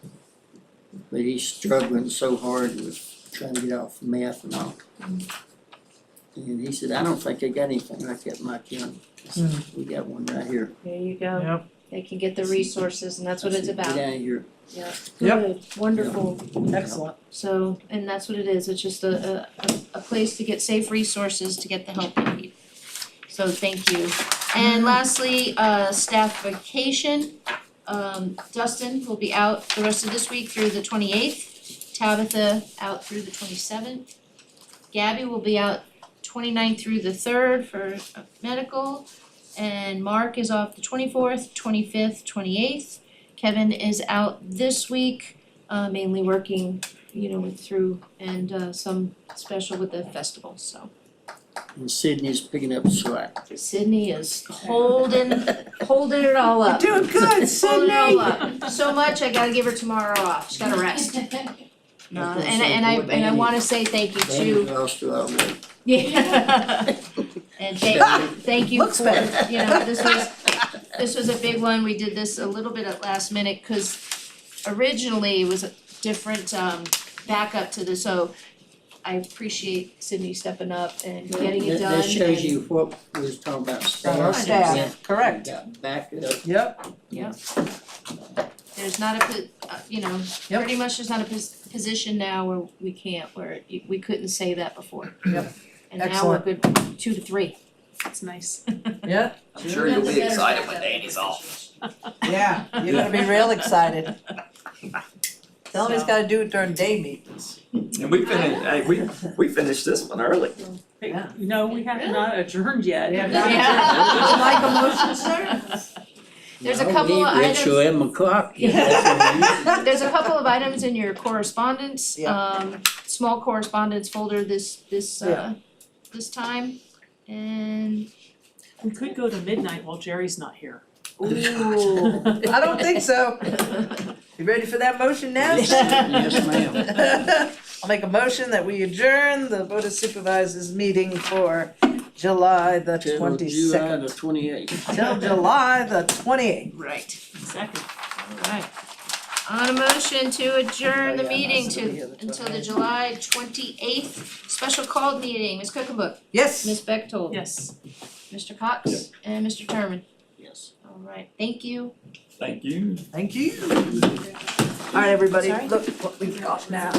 But he's struggling so hard with trying to get off meth and all. And he said, I don't think I got anything like that in my county. I said, we got one right here.
There you go.
Yep.
They can get the resources, and that's what it's
I said,
about.
Get out of here.
Yeah,
Yep.
good, wonderful.
Excellent.
So, and that's what it is, it's just a place to get safe resources to get the help they need. So thank you. And lastly, staff vacation. Dustin will be out the rest of this week through the 28th. Tabitha out through the 27th. Gabby will be out 29th through the 3rd for medical. And Mark is off the 24th, 25th, 28th. Kevin is out this week, mainly working, you know, through and some special with the festival, so.
And Sydney's picking up slack.
Sydney is holding it all up.
You're doing good,
Holding it
Sydney.
all up. So much, I gotta give her tomorrow off, she's gotta rest. And I wanna say thank you
Danny
to,
lost a lot of weight.
yeah. And thank you
Looks
for,
better.
you know, this was a big one, we did this a little bit at last minute, cause originally it was a different backup to this, so I appreciate Sydney stepping up and getting it done.
That shows
and-
you what we was talking about,
Our
staff.
staff, correct.
Got backup.
Yep.
There's not a, you know,
Yep.
pretty much there's not a position now where we can't, where we couldn't say that before.
Yep.
And now we're good 2 to 3.
That's nice.
Yeah,
I'm sure you'll be excited when Danny's off.
yeah, you're gonna be real excited. Tell him he's gotta do it during day meetings.
And we finished, hey, we finished this one early.
Hey,
Yeah.
no, we have not adjourned yet.
Yeah.
Yeah.
Would you like a motion, sir?
There's a couple of items.
Rachel M. McCock.
There's a couple of items in your correspondence,
Yeah.
Small correspondence folder this time, and
We could go to midnight while Jerry's not here.
Ooh, I don't think so. You ready for that motion now?
Yes, ma'am.
I'll make a motion that we adjourn the Board of Supervisors meeting for July the
Till
22nd.
July the 28th.
Till July the 28th.
right,
Second.
alright. On a motion to adjourn the
Oh, yeah,
meeting
that's gonna be here the
until the
28th.
July 28th special called meeting, Ms. Cookbook,
Yes,
Ms. Bechtold,
Yes.
Mr. Cox, and Mr. Terman.
Yes.
Alright, thank you.
Thank you.
thank you. All right, everybody,
Sorry?
look what we've got now.